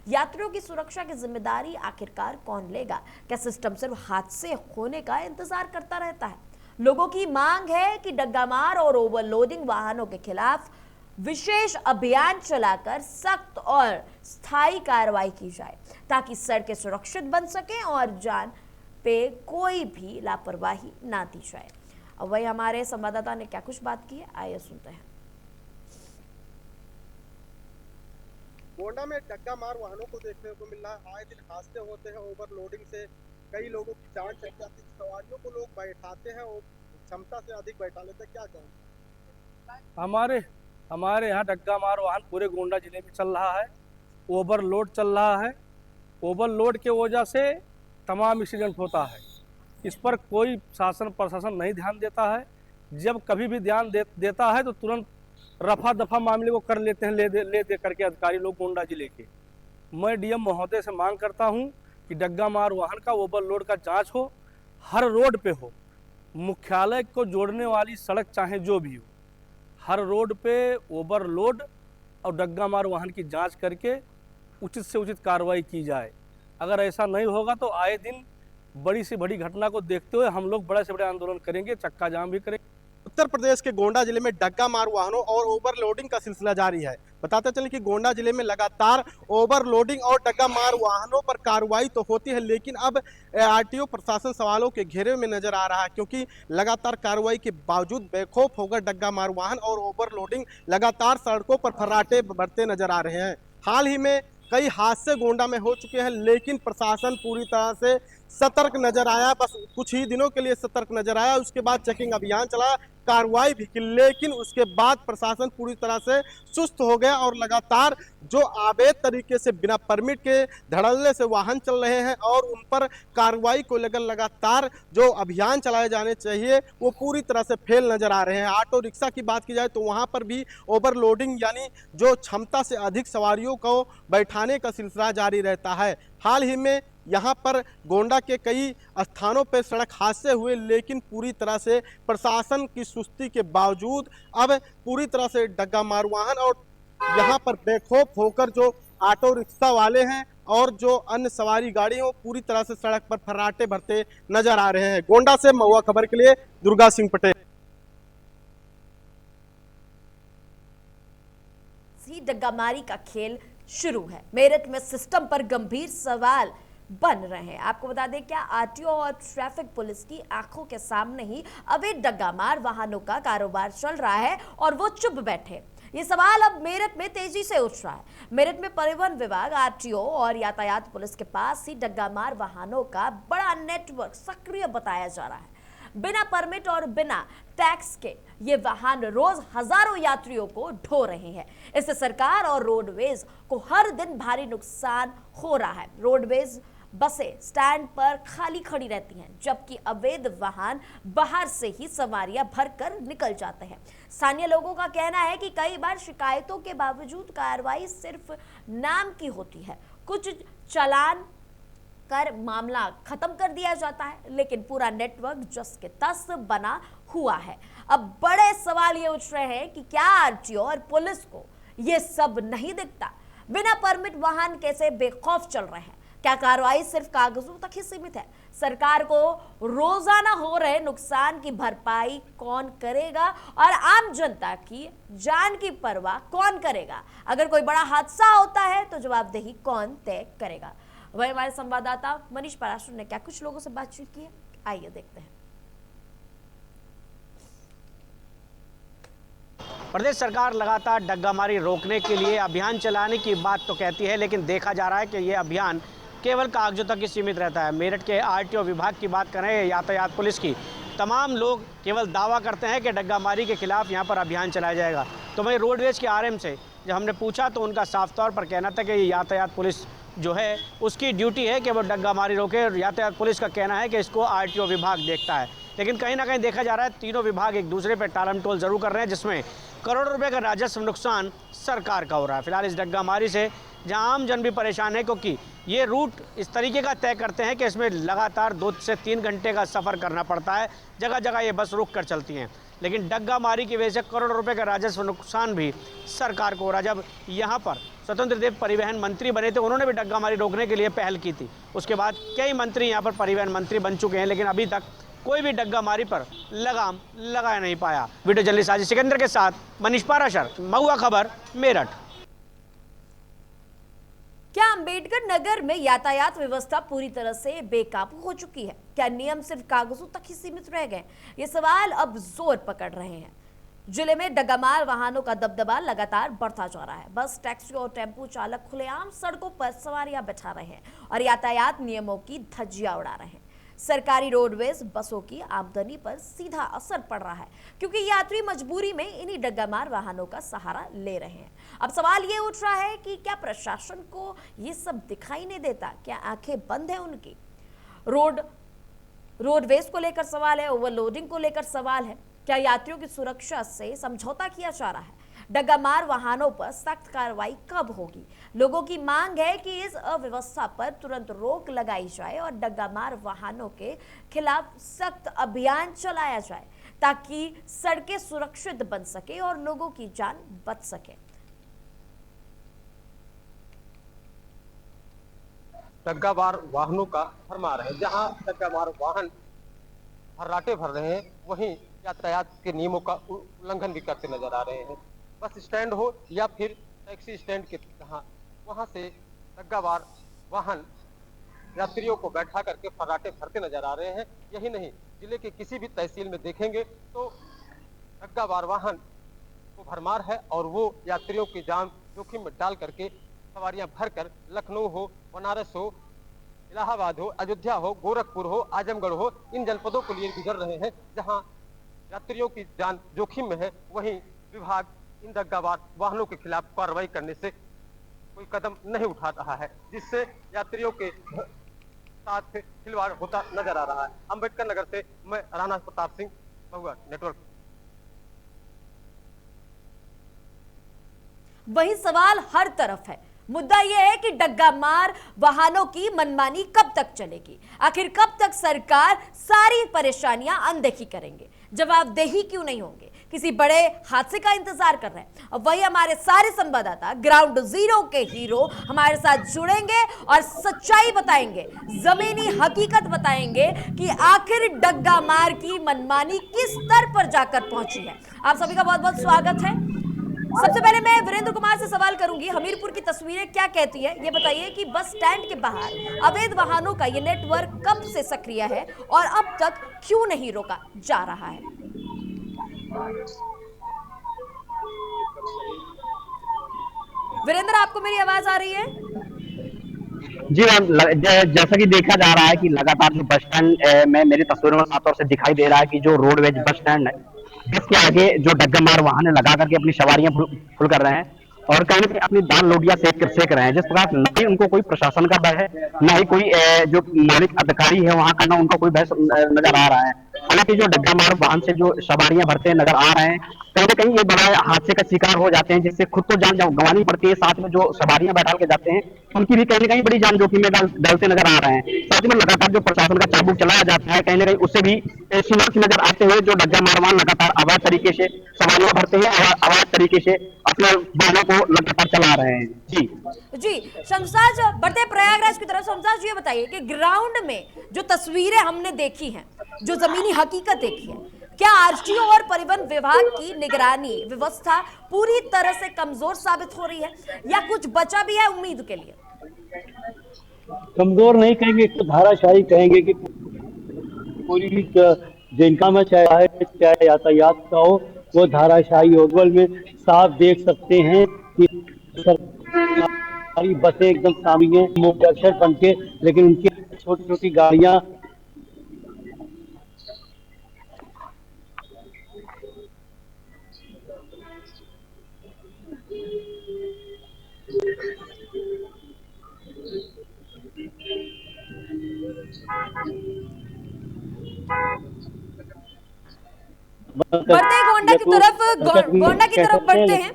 Speaker 1: यात्रियों की सुरक्षा की जिम्मेदारी आखिरकार कौन लेगा? क्या सिस्टम सिर्फ हादसे होने का इंतजार करता रहता है? लोगों की मांग है कि डग्गामार और ओवरलोडिंग वाहनों के खिलाफ विशेष अभियान चलाकर सख्त और स्थायी कार्रवाई की जाए, ताकि सड़कें सुरक्षित बन सकें और जान पे कोई भी लापरवाही ना दी जाए। अब वही हमारे संवाददाता ने क्या कुछ बात की है, आइए सुनते हैं।
Speaker 11: गोंडा में डग्गा मार वाहनों को देखने को मिल रहा है। आए दिन हादसे होते हैं। ओवरलोडिंग से कई लोगों की जान चली जाती है। सवारियों को लोग बैठाते हैं और क्षमता से अधिक बैठा लेते हैं। क्या कहें?
Speaker 12: हमारे यहाँ डग्गा मार वाहन पूरे गोंडा जिले में चल रहा है। ओवरलोड चल रहा है। ओवरलोड के वजह से तमाम एक्सीडेंट होता है। इस पर कोई शासन प्रशासन नहीं ध्यान देता है। जब कभी भी ध्यान देता है तो तुरंत रफा दफा मामले को कर लेते हैं, ले दे करके अधिकारी लोग गोंडा जिले के। मैं डीएम महोदय से मांग करता हूं कि डग्गा मार वाहन का ओवरलोड का जांच हो, हर रोड पे हो। मुख्यालय को जोड़ने वाली सड़क चाहे जो भी हो, हर रोड पे ओवरलोड और डग्गा मार वाहन की जांच करके उचित से उचित कार्रवाई की जाए। अगर ऐसा नहीं होगा तो आए दिन बड़ी से बड़ी घटना को देखते हुए हम लोग बड़े से बड़े आंदोलन करेंगे, चक्का जाम भी करेंगे।
Speaker 11: उत्तर प्रदेश के गोंडा जिले में डग्गा मार वाहनों और ओवरलोडिंग का सिलसिला जारी है। बताते चलें कि गोंडा जिले में लगातार ओवरलोडिंग और डग्गा मार वाहनों पर कार्रवाई तो होती है, लेकिन अब आरटीओ प्रशासन सवालों के घेरे में नजर आ रहा है, क्योंकि लगातार कार्रवाई के बावजूद बेखौफ होकर डग्गा मार वाहन और ओवरलोडिंग लगातार सड़कों पर फर्राटे बढ़ते नजर आ रहे हैं। हाल ही में कई हादसे गोंडा में हो चुके हैं, लेकिन प्रशासन पूरी तरह से सतर्क नजर आया। बस कुछ ही दिनों के लिए सतर्क नजर आया, उसके बाद चेकिंग अभियान चला, कार्रवाई भी की, लेकिन उसके बाद प्रशासन पूरी तरह से सुस्त हो गया और लगातार जो अवैध तरीके से बिना परमिट के धड़ल्ले से वाहन चल रहे हैं और उन पर कार्रवाई को लेकर लगातार जो अभियान चलाए जाने चाहिए वो पूरी तरह से फेल नजर आ रहे हैं। ऑटो रिक्शा की बात की जाए तो वहां पर भी ओवरलोडिंग यानी जो क्षमता से अधिक सवारियों को बैठाने का सिलसिला जारी रहता है। हाल ही में यहाँ पर गोंडा के कई स्थानों पर सड़क हादसे हुए, लेकिन पूरी तरह से प्रशासन की सुस्ती के बावजूद अब पूरी तरह से डग्गा मार वाहन और यहाँ पर बेखौफ होकर जो ऑटो रिक्शा वाले हैं और जो अन्य सवारी गाड़ी हो पूरी तरह से सड़क पर फर्राटे भरते नजर आ रहे हैं। गोंडा से महुआ खबर के लिए दुर्गा सिंह पटेल।
Speaker 1: डग्गामारी का खेल शुरू है। मेरठ में सिस्टम पर गंभीर सवाल बन रहे हैं। आपको बता दें, क्या आरटीओ और ट्रैफिक पुलिस की आंखों के सामने ही अवैध डग्गामार वाहनों का कारोबार चल रहा है और वो चुप बैठे? ये सवाल अब मेरठ में तेजी से उठ रहा है। मेरठ में परिवहन विभाग, आरटीओ और यातायात पुलिस के पास ही डग्गामार वाहनों का बड़ा नेटवर्क सक्रिय बताया जा रहा है। बिना परमिट और बिना टैक्स के ये वाहन रोज हजारों यात्रियों को ढो रहे हैं। इससे सरकार और रोडवेज को हर दिन भारी नुकसान हो रहा है। रोडवेज बसें स्टैंड पर खाली खड़ी रहती हैं, जबकि अवैध वाहन बाहर से ही सवारियां भरकर निकल जाते हैं। स्थानीय लोगों का कहना है कि कई बार शिकायतों के बावजूद कार्रवाई सिर्फ नाम की होती है। कुछ चालान कर मामला खत्म कर दिया जाता है, लेकिन पूरा नेटवर्क जस के तस बना हुआ है। अब बड़े सवाल ये उठ रहे हैं कि क्या आरटीओ और पुलिस को ये सब नहीं दिखता? बिना परमिट वाहन कैसे बेखौफ चल रहे हैं? क्या कार्रवाई सिर्फ कागजों तक ही सीमित है? सरकार को रोजाना हो रहे नुकसान की भरपाई कौन करेगा और आम जनता की जान की परवाह कौन करेगा? अगर कोई बड़ा हादसा होता है तो जवाबदेही कौन तय करेगा? वही हमारे संवाददाता मनीष पराशर ने क्या कुछ लोगों से बातचीत की है, आइए देखते हैं।
Speaker 13: प्रदेश सरकार लगातार डग्गामारी रोकने के लिए अभियान चलाने की बात तो कहती है, लेकिन देखा जा रहा है कि ये अभियान केवल कागजों तक ही सीमित रहता है। मेरठ के आरटीओ विभाग की बात करें, यातायात पुलिस की, तमाम लोग केवल दावा करते हैं कि डग्गामारी के खिलाफ यहाँ पर अभियान चलाया जाएगा। तो वहीं रोडवेज के आरएम से जब हमने पूछा तो उनका साफ तौर पर कहना था कि यातायात पुलिस जो है उसकी ड्यूटी है कि वो डग्गामारी रोके। यातायात पुलिस का कहना है कि इसको आरटीओ विभाग देखता है। लेकिन कहीं ना कहीं देखा जा रहा है तीनों विभाग एक दूसरे पर टालमटोल जरूर कर रहे हैं, जिसमें करोड़ों रुपए का राजस्व नुकसान सरकार का हो रहा है। फिलहाल इस डग्गामारी से जहां आम जन भी परेशान है, क्योंकि ये रूट इस तरीके का तय करते हैं कि इसमें लगातार 2 से 3 घंटे का सफ़र करना पड़ता है। जगह जगह ये बस रुक कर चलती हैं, लेकिन डग्गामारी की वजह से करोड़ों रुपए का राजस्व नुकसान भी सरकार को हो रहा है। जब यहाँ पर स्वतंत्र देव परिवहन मंत्री बने थे, उन्होंने भी डग्गामारी रोकने के लिए पहल की थी। उसके बाद कई मंत्री यहाँ पर परिवहन मंत्री बन चुके हैं, लेकिन अभी तक कोई भी डग्गामारी पर लगाम लगा नहीं पाया। वीडियो जर्नलिस्ट साजिद सिकंदर के साथ मनीष पाराशर, महुआ खबर, मेरठ।
Speaker 1: क्या अंबेडकर नगर में यातायात व्यवस्था पूरी तरह से बेकाबू हो चुकी है? क्या नियम सिर्फ कागजों तक ही सीमित रह गए? ये सवाल अब जोर पकड़ रहे हैं। जिले में डग्गामार वाहनों का दबदबा लगातार बढ़ता जा रहा है। बस, टैक्सी और टेम्पो चालक खुलेआम सड़कों पर सवारियां बैठा रहे हैं और यातायात नियमों की धज्जियां उड़ा रहे हैं। सरकारी रोडवेज बसों की आमदनी पर सीधा असर पड़ रहा है, क्योंकि यात्री मजबूरी में इन्हीं डग्गामार वाहनों का सहारा ले रहे हैं। अब सवाल ये उठ रहा है कि क्या प्रशासन को ये सब दिखाई नहीं देता? क्या आंखें बंद है उनकी? रोडवेज को लेकर सवाल है, ओवरलोडिंग को लेकर सवाल है। क्या यात्रियों की सुरक्षा से समझौता किया जा रहा है? डग्गामार वाहनों पर सख्त कार्रवाई कब होगी? लोगों की मांग है कि इस अव्यवस्था पर तुरंत रोक लगाई जाए और डग्गामार वाहनों के खिलाफ सख्त अभियान चलाया जाए, ताकि सड़कें सुरक्षित बन सके और लोगों की जान बच सके।
Speaker 14: डग्गामार वाहनों का भरमार है। जहां डग्गामार वाहन फर्राटे भर रहे हैं, वहीं यातायात के नियमों का उल्लंघन भी करते नजर आ रहे हैं। बस स्टैंड हो या फिर टैक्सी स्टैंड के जहाँ, वहां से डग्गामार वाहन यात्रियों को बैठा करके फर्राटे भरते नजर आ रहे हैं। यही नहीं, जिले के किसी भी तहसील में देखेंगे तो डग्गामार वाहन को भरमार है और वो यात्रियों की जान जोखिम में डाल करके सवारियां भरकर लखनऊ हो, बनारस हो, इलाहाबाद हो, अयोध्या हो, गोरखपुर हो, आजमगढ़ हो, इन जनपदों के लिए गुजर रहे हैं, जहां यात्रियों की जान जोखिम में है। वहीं विभाग इन डग्गामार वाहनों के खिलाफ कार्रवाई करने से कोई कदम नहीं उठा रहा है, जिससे यात्रियों के साथ खिलवाड़ होता नजर आ रहा है। अंबेडकर नगर से मैं राणा प्रताप सिंह, महुआ नेटवर्क।
Speaker 1: वही सवाल हर तरफ है। मुद्दा यह है कि डग्गामार वाहनों की मनमानी कब तक चलेगी? आखिर कब तक सरकार सारी परेशानियां अनदेखी करेंगे? जवाबदेही क्यों नहीं होंगे? किसी बड़े हादसे का इंतजार कर रहे हैं। अब वही हमारे सारे संवाददाता ग्राउंड जीरो के हीरो हमारे साथ जुड़ेंगे और सच्चाई बताएंगे, जमीनी हकीकत बताएंगे कि आखिर डग्गामार की मनमानी किस स्तर पर जाकर पहुंची है। आप सभी का बहुत बहुत स्वागत है। सबसे पहले मैं वीरेंद्र कुमार से सवाल करूंगी, हमीरपुर की तस्वीरें क्या कहती है ये बताइए कि बस स्टैंड के बाहर अवैध वाहनों का ये नेटवर्क कब से सक्रिय है और अब तक क्यों नहीं रोका जा रहा है? वीरेंद्र, आपको मेरी आवाज आ रही है?
Speaker 15: जी मैम, जैसा कि देखा जा रहा है कि लगातार जो बस स्टैंड में मेरी तस्वीरों में साफ तौर से दिखाई दे रहा है कि जो रोडवेज बस स्टैंड है इसके आगे जो डग्गा मार वाहन लगा करके अपनी सवारियां फुल कर रहे हैं और कहीं ना कहीं अपनी दाल लोडिया सेक रहे हैं, जिस प्रकार न ही उनको कोई प्रशासन का भय है, न ही कोई जो मौलिक अधिकारी है वहां का, न उनका कोई भय नजर आ रहा है। हालांकि जो डग्गा मार वाहन से जो सवारियां भरते नजर आ रहे हैं कहीं ना कहीं ये बड़ा हादसे का शिकार हो जाते हैं, जिससे खुद तो जान गंवानी पड़ती है, साथ में जो सवारियां बैठा के जाते हैं उनकी भी कहीं ना कहीं बड़ी जान जोखिम में डलते नजर आ रहे हैं। साथ में लगातार जो प्रशासन का चाबुक चलाया जाता है कहीं ना कहीं उससे भी सीमांत नजर आते हुए जो डग्गा मार वाहन लगातार अवैध तरीके से सवारियां भरते हैं और अवैध तरीके से अपने वाहनों को लगातार चला रहे हैं। जी
Speaker 1: शमशाज, बढ़ते प्रयागराज की तरफ। शमशाज, ये बताइए कि ग्राउंड में जो तस्वीरें हमने देखी हैं, जो जमीनी हकीकत देखी है, क्या आरटीओ और परिवहन विभाग की निगरानी व्यवस्था पूरी तरह से कमजोर साबित हो रही है या कुछ बचा भी है उम्मीद के लिए?
Speaker 4: कमजोर नहीं कहेंगे, तो धाराशाही कहेंगे कि पूरी जो इनकम है चाहे यातायात का हो वो धाराशाही हो। में साफ देख सकते हैं कि सरकारी बसें एकदम सामने हैं मुख्य अक्षर बन के, लेकिन उनकी छोटी छोटी गाड़ियां
Speaker 1: बढ़ते हैं गोंडा की तरफ। गोंडा की तरफ बढ़ते हैं।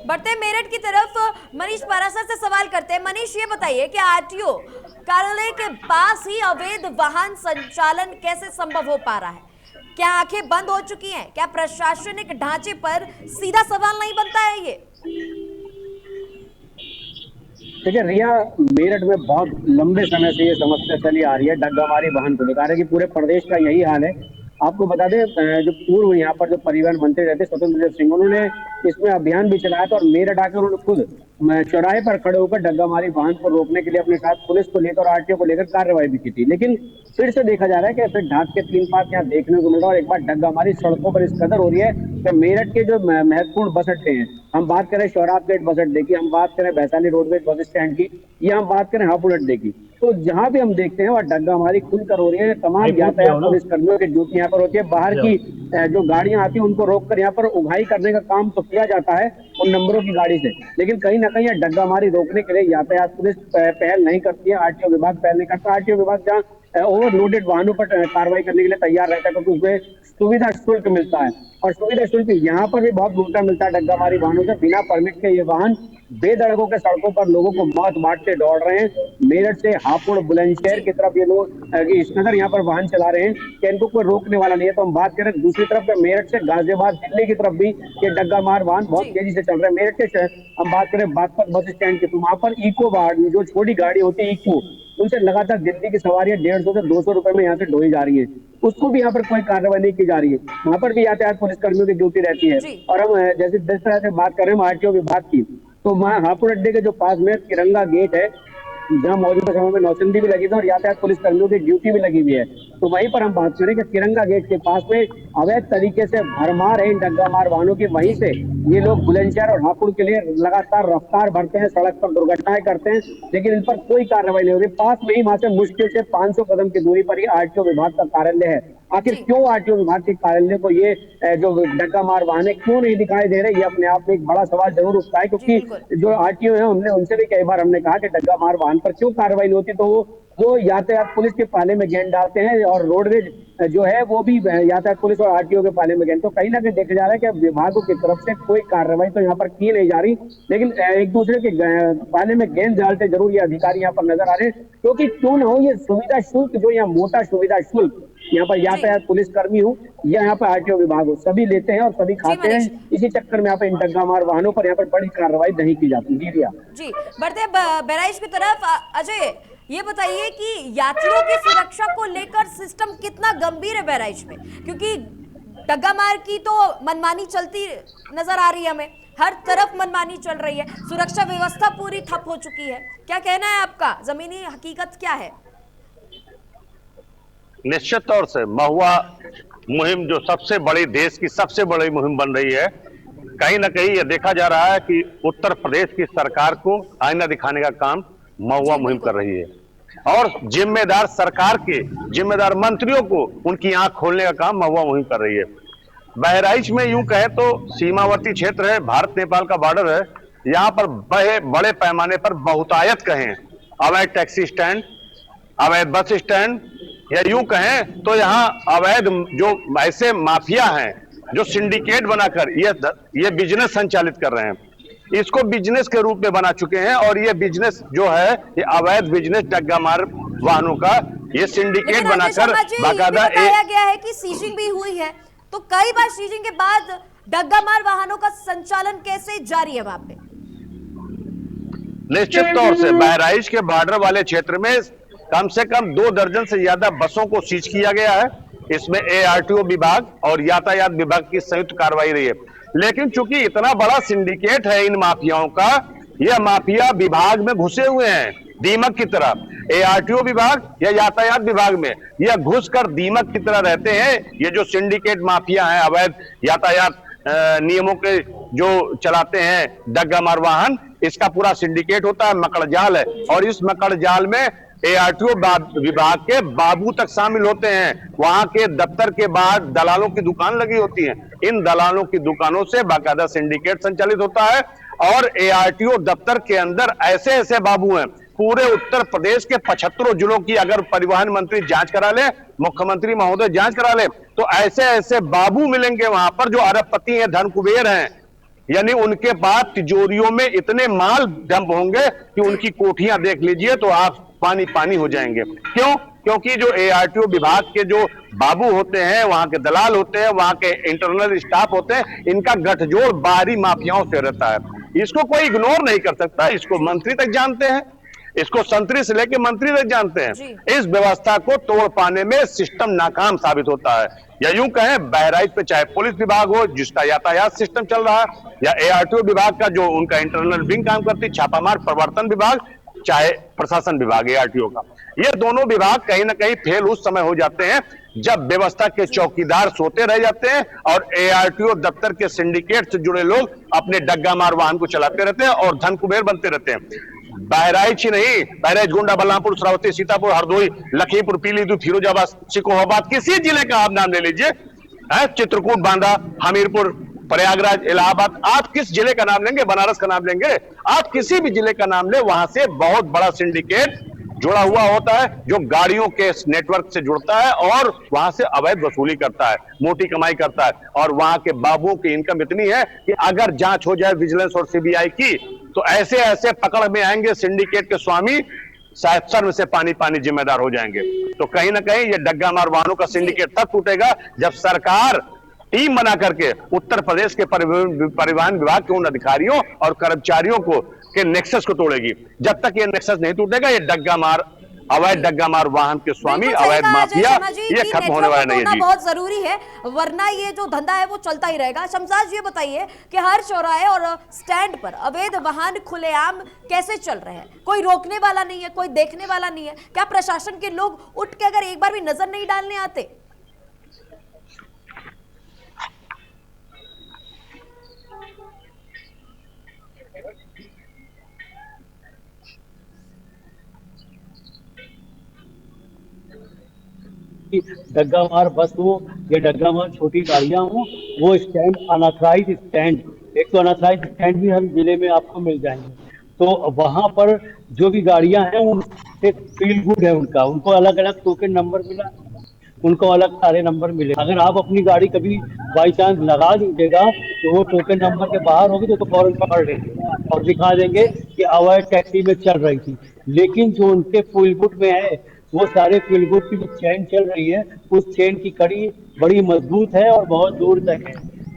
Speaker 1: बढ़ते मेरठ की तरफ मनीष पारासर से सवाल करते हैं। मनीष, ये बताइए कि आरटीओ कार्यालय के पास ही अवैध वाहन संचालन कैसे संभव हो पा रहा है? क्या आंखें बंद हो चुकी हैं? क्या प्रशासनिक ढांचे पर सीधा सवाल नहीं बनता है ये?
Speaker 16: देखिए रिया, मेरठ में बहुत लंबे समय से ये समस्या चली आ रही है डग्गामारी वाहन को लेकर कि पूरे प्रदेश का यही हाल है। आपको बता दें, जो पूर्व यहाँ पर जो परिवहन मंत्री रहते स्वतंत्र देव सिंह, उन्होंने इसमें अभियान भी चलाया था और मेरठ आकर उन्होंने खुद चौराहे पर खड़े होकर डग्गामारी वाहन को रोकने के लिए अपने साथ पुलिस को लेकर आरटीओ को लेकर कार्रवाई भी की थी। लेकिन फिर से देखा जा रहा है कि फिर ढाक के 3 पास यहाँ देखने को मिल रहा है और एक बार डग्गामारी सड़कों पर इस कदर हो रही है कि मेरठ के जो महत्वपूर्ण बस अड्डे हैं, हम बात करें शौराब गेट बस अड्डे की, हम बात करें वैशाली रोडवेज बस स्टैंड की, या हम बात करें हापुड़ अड्डे की, तो जहां भी हम देखते हैं वह डग्गामारी खुलकर हो रही है। तमाम यातायात पुलिस कर्मियों की ड्यूटी यहाँ पर होती है। बाहर की जो गाड़ियां आती हैं उनको रोककर यहाँ पर उघाई करने का काम तो किया जाता है उन नंबरों की गाड़ी से, लेकिन कहीं ना कहीं डग्गामारी रोकने के लिए यातायात पुलिस पहल नहीं करती है, आरटीओ विभाग पहल नहीं करता। आरटीओ विभाग जहाँ ओवरलोडेड वाहनों पर कार्रवाई करने के लिए तैयार रहता है क्योंकि उसमें सुविधा शुल्क मिलता है और सुविधा शुल्क यहाँ पर भी बहुत उल्टा मिलता है। डग्गामारी वाहनों से बिना परमिट के ये वाहन बेधड़कों के सड़कों पर लोगों को मौत बांटते दौड़ रहे हैं। मेरठ से हापुड़ बुलंदशहर की तरफ ये लोग इस नगर यहाँ पर वाहन चला रहे हैं कि इनको कोई रोकने वाला नहीं है। तो हम बात करें दूसरी तरफ मेरठ से गाजियाबाद दिल्ली की तरफ भी ये डग्गामार वाहन बहुत तेजी से चल रहे हैं। मेरठ के हम बात करें बागपत बस स्टैंड की, तो वहां पर इको वाहन जो छोटी गाड़ी होती है इको, उनसे लगातार दिल्ली की सवारियां 150 से 200 रुपए में यहाँ से ढोई जा रही है, उसको भी यहाँ पर कोई कार्रवाई नहीं की जा रही है। वहां पर भी यातायात पुलिस कर्मियों की ड्यूटी रहती है। और हम जैसे जिस तरह से बात कर रहे हैं आरटीओ विभाग की, तो वहाँ हापुड़ अड्डे के जो पास में तिरंगा गेट है जहाँ मौजूदा समय में नौचंदी भी लगी थी और यातायात पुलिस कर्मियों की ड्यूटी भी लगी हुई है, तो वहीं पर हम बात करें कि तिरंगा गेट के पास में अवैध तरीके से भरमार है इन डग्गामार वाहनों की। वहीं से ये लोग बुलंदशहर और हापुड़ के लिए लगातार रफ्तार भरते हैं, सड़क पर दुर्घटनाएं करते हैं, लेकिन इन पर कोई कार्रवाई नहीं हो रही। पास में ही वहां से मुश्किल से 500 कदम की दूरी पर ही आरटीओ विभाग का कार्यालय है। आखिर क्यों आरटीओ विभाग के कार्यालय को ये जो डग्गामार वाहन है क्यों नहीं दिखाई दे रहे, ये अपने आप में एक बड़ा सवाल जरूर उठता है। क्योंकि जो आरटीओ है हमने उनसे भी कई बार हमने कहा कि डग्गामार वाहन पर क्यों कार्रवाई नहीं होती, तो वो यातायात पुलिस के पाले में गेंद डालते हैं और रोडवेज जो है वो भी यातायात पुलिस और आरटीओ के पाले में गेंद। तो कहीं ना कहीं देखा जा रहा है कि विभागों की तरफ से कोई कार्रवाई तो यहाँ पर की नहीं जा रही, लेकिन एक दूसरे के पाले में गेंद डालते जरूर ये अधिकारी यहाँ पर नजर आ रहे हैं। क्योंकि क्यों ना हो ये सुविधा शुल्क जो यहाँ मोटा सुविधा शुल्क यहाँ पर यातायात पुलिस कर्मी हूँ या यहाँ पर आरटीओ विभाग हो, सभी लेते हैं और सभी खाते हैं। इसी चक्कर में यहाँ पर इन डग्गा मार वाहनों पर यहाँ पर बड़ी कार्रवाई नहीं की जाती। जी भैया
Speaker 1: जी, बढ़ते हैं बहराइच की तरफ। अजय, ये बताइए कि यात्रियों की सुरक्षा को लेकर सिस्टम कितना गंभीर है बहराइच में, क्योंकि डग्गा मार की तो मनमानी चलती नजर आ रही है, हमें हर तरफ मनमानी चल रही है, सुरक्षा व्यवस्था पूरी ठप हो चुकी है। क्या कहना है आपका, जमीनी हकीकत क्या है?
Speaker 8: निश्चित तौर से महुआ मुहिम जो सबसे बड़ी, देश की सबसे बड़ी मुहिम बन रही है, कहीं ना कहीं यह देखा जा रहा है कि उत्तर प्रदेश की सरकार को आईना दिखाने का काम महुआ मुहिम कर रही है और जिम्मेदार सरकार के जिम्मेदार मंत्रियों को उनकी आंख खोलने का काम महुआ मुहिम कर रही है। बहराइच में यूं कहे तो सीमावर्ती क्षेत्र है, भारत नेपाल का बॉर्डर है। यहाँ पर बड़े पैमाने पर बहुतायत कहें अवैध टैक्सी स्टैंड, अवैध बस स्टैंड, या यूं कहें तो यहाँ अवैध जो ऐसे माफिया हैं जो सिंडिकेट बनाकर ये बिजनेस संचालित कर रहे हैं, इसको बिजनेस के रूप में बना चुके हैं। और ये बिजनेस जो है, ये अवैध बिजनेस डग्गा मार वाहनों का ये सिंडिकेट बनाकर बाकायदा
Speaker 1: बताया गया है कि सीजिंग भी हुई है, तो कई बार सीजिंग के बाद डग्गा मार वाहनों का संचालन कैसे जारी है वहां पे?
Speaker 8: निश्चित तौर से बहराइच के बॉर्डर वाले क्षेत्र में कम से कम 2 दर्जन से ज्यादा बसों को सीज किया गया है। इसमें एआरटीओ विभाग और यातायात विभाग की संयुक्त कार्रवाई रही है। लेकिन चूंकि इतना बड़ा सिंडिकेट है इन माफियाओं का, यह माफिया विभाग में घुसे हुए हैं दीमक की तरह। एआरटीओ विभाग या यातायात विभाग में यह घुसकर दीमक की तरह रहते हैं। ये जो सिंडिकेट माफिया हैं, अवैध यातायात नियमों के जो चलाते हैं डग्गा मार वाहन, इसका पूरा सिंडिकेट होता है, मकड़ जाल है। और इस मकड़ जाल में एआरटीओ विभाग के बाबू तक शामिल होते हैं। वहां के दफ्तर के बाद दलालों की दुकान लगी होती है। इन दलालों की दुकानों से बाकायदा सिंडिकेट संचालित होता है। और एआरटीओ दफ्तर के अंदर ऐसे ऐसे बाबू हैं, पूरे उत्तर प्रदेश के 75 जिलों की अगर परिवहन मंत्री जांच करा ले, मुख्यमंत्री महोदय जांच करा ले, तो ऐसे ऐसे बाबू मिलेंगे वहां पर जो अरबपति हैं, धन कुबेर हैं। यानी उनके पास तिजोरियों में इतने माल डंप होंगे कि उनकी कोठियां देख लीजिए तो आप पानी पानी हो जाएंगे। क्यों? क्योंकि जो एआरटीओ विभाग के जो बाबू होते हैं, वहां के दलाल होते हैं, वहां के इंटरनल स्टाफ होते हैं, इनका गठजोड़ बाहरी माफियाओं से रहता है। इसको कोई इग्नोर नहीं कर सकता। इसको मंत्री तक जानते हैं, इसको संतरी से लेके मंत्री तक जानते हैं। इस व्यवस्था को तोड़ पाने में सिस्टम नाकाम साबित होता है। या यूं कहें बहराइच पे चाहे पुलिस विभाग हो जिसका यातायात सिस्टम चल रहा है, या एआरटीओ विभाग का जो उनका इंटरनल विंग काम करती है, छापामार प्रवर्तन विभाग, चाहे प्रशासन विभाग एआरटीओ का, ये दोनों विभाग कहीं ना कहीं फेल उस समय हो जाते हैं जब व्यवस्था के चौकीदार सोते रह जाते हैं और एआरटीओ दफ्तर के सिंडिकेट से जुड़े लोग अपने डग्गा मार वाहन को चलाते रहते हैं और धन कुबेर बनते रहते हैं। बहराइच ही नहीं, बहराइच, गोंडा, बलरामपुर, श्रावस्ती, सीतापुर, हरदोई, लखीमपुर, पीलीभीत, फिरोजाबाद, सिकोहाबाद, किसी जिले का आप नाम ले लीजिए, चित्रकूट, बांदा, हमीरपुर, प्रयागराज, इलाहाबाद, आप किस जिले का नाम लेंगे, बनारस का नाम लेंगे, आप किसी भी जिले का नाम ले, वहां से बहुत बड़ा सिंडिकेट जुड़ा हुआ होता है जो गाड़ियों के नेटवर्क से जुड़ता है और वहां से अवैध वसूली करता है, मोटी कमाई करता है। और वहां के बाबुओं की इनकम इतनी है कि अगर जांच हो जाए विजिलेंस और सीबीआई की, तो ऐसे ऐसे पकड़ में आएंगे सिंडिकेट के स्वामी, शायद सर में से पानी पानी जिम्मेदार हो जाएंगे। तो कहीं ना कहीं ये डग्गा मार वाहनों का सिंडिकेट तब टूटेगा जब सरकार टीम बना करके उत्तर प्रदेश के परिवहन विभाग के उन अधिकारियों और कर्मचारियों को के नेक्सस को तोड़ेगी। जब तक ये नेक्सस नहीं टूटेगा, ये डग्गा मार, अवैध डग्गा मार वाहन के स्वामी, अवैध माफिया, ये खत्म होने वाला नहीं है जी।
Speaker 1: बहुत जरूरी है, वरना ये जो धंधा है वो चलता ही रहेगा। शमशाद, ये बताइए कि हर चौराहे और स्टैंड पर अवैध वाहन खुलेआम कैसे चल रहे हैं? कोई रोकने वाला नहीं है, कोई देखने वाला नहीं है। क्या प्रशासन के लोग उठ के अगर एक बार भी नजर नहीं डालने आते?
Speaker 4: डग्गा मार बस हो या डग्गा मार छोटी गाड़ियां हो, वो स्टैंड अनऑथराइज स्टैंड, एक तो अनऑथराइज स्टैंड भी हर जिले में आपको मिल जाएंगे। तो वहां पर जो भी गाड़ियां हैं वो एक फील गुड है उनका, उनको अलग अलग टोकन नंबर मिला, उनको अलग सारे नंबर मिले। अगर आप अपनी गाड़ी कभी बाई चांस लगा दीजिएगा तो वो टोकन नंबर के बाहर होगी तो फौरन पकड़ लेंगे और दिखा देंगे कि अवैध टैक्सी में चल रही थी। लेकिन जो उनके फुल गुड में है
Speaker 16: वो सारे फील गुड की जो चेन चल रही है उस चेन की कड़ी बड़ी मजबूत है और बहुत दूर तक है।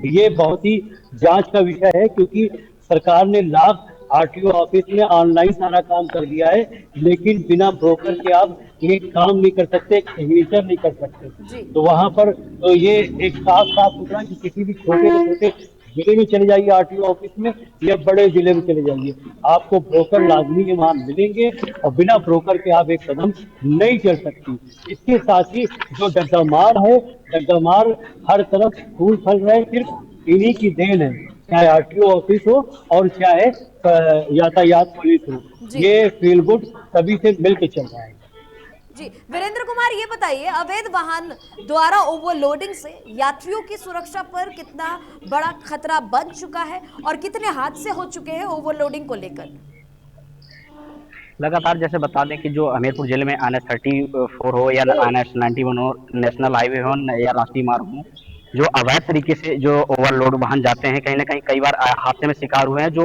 Speaker 16: ये बहुत ही जांच का विषय है, क्योंकि सरकार ने लाख आरटीओ ऑफिस में ऑनलाइन सारा काम कर दिया है, लेकिन बिना ब्रोकर के आप ये काम नहीं कर सकते, सिग्नेचर नहीं कर सकते। तो वहां पर तो ये एक साफ सुथरा कि किसी भी छोटे से छोटे जिले में चले जाइए आरटीओ ऑफिस में या बड़े जिले में चले जाइए, आपको ब्रोकर लाजमी वहां मिलेंगे और बिना ब्रोकर के आप एक कदम नहीं चल सकती। इसके साथ ही जो डग्गामार है, डग्गामार हर तरफ फूल फल रहे, सिर्फ इन्हीं की देन है, चाहे आरटीओ ऑफिस हो और चाहे यातायात पुलिस हो, ये फील गुड सभी से मिलकर चल रहा है।
Speaker 1: जी वीरेंद्र कुमार, ये बताइए अवैध वाहन द्वारा ओवरलोडिंग से यात्रियों की सुरक्षा पर कितना बड़ा खतरा बन चुका है और कितने हादसे हो चुके हैं ओवरलोडिंग को लेकर?
Speaker 15: लगातार जैसे बता दें कि जो हमीरपुर जिले में NH-34 हो या NH-91 हो, नेशनल हाईवे हो या राष्ट्रीय मार्ग हो, जो अवैध तरीके से जो ओवरलोड वाहन जाते हैं, कहीं ना कहीं कई बार हादसे में शिकार हुए हैं, जो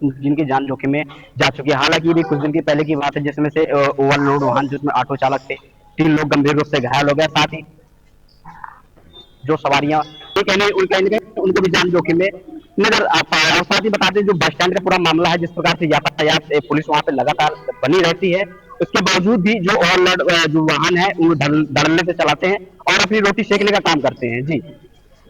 Speaker 15: जिनकी जान जोखिम में जा चुकी है। हालांकि ये भी कुछ दिन के पहले की बात है, जिसमें से ओवरलोड वाहन जिसमें ऑटो चालक थे, 3 लोग गंभीर रूप से घायल हो गए, साथ ही जो सवारियां उनको भी जान जोखिम में नजर आता है। और साथ ही बता दें जो बस स्टैंड का पूरा मामला है, जिस प्रकार से यातायात पुलिस वहां पे लगातार बनी रहती है, उसके बावजूद भी जो ओवरलोड जो वाहन है वो धड़ल्ले से चलाते हैं और अपनी रोटी सेकने का काम करते हैं।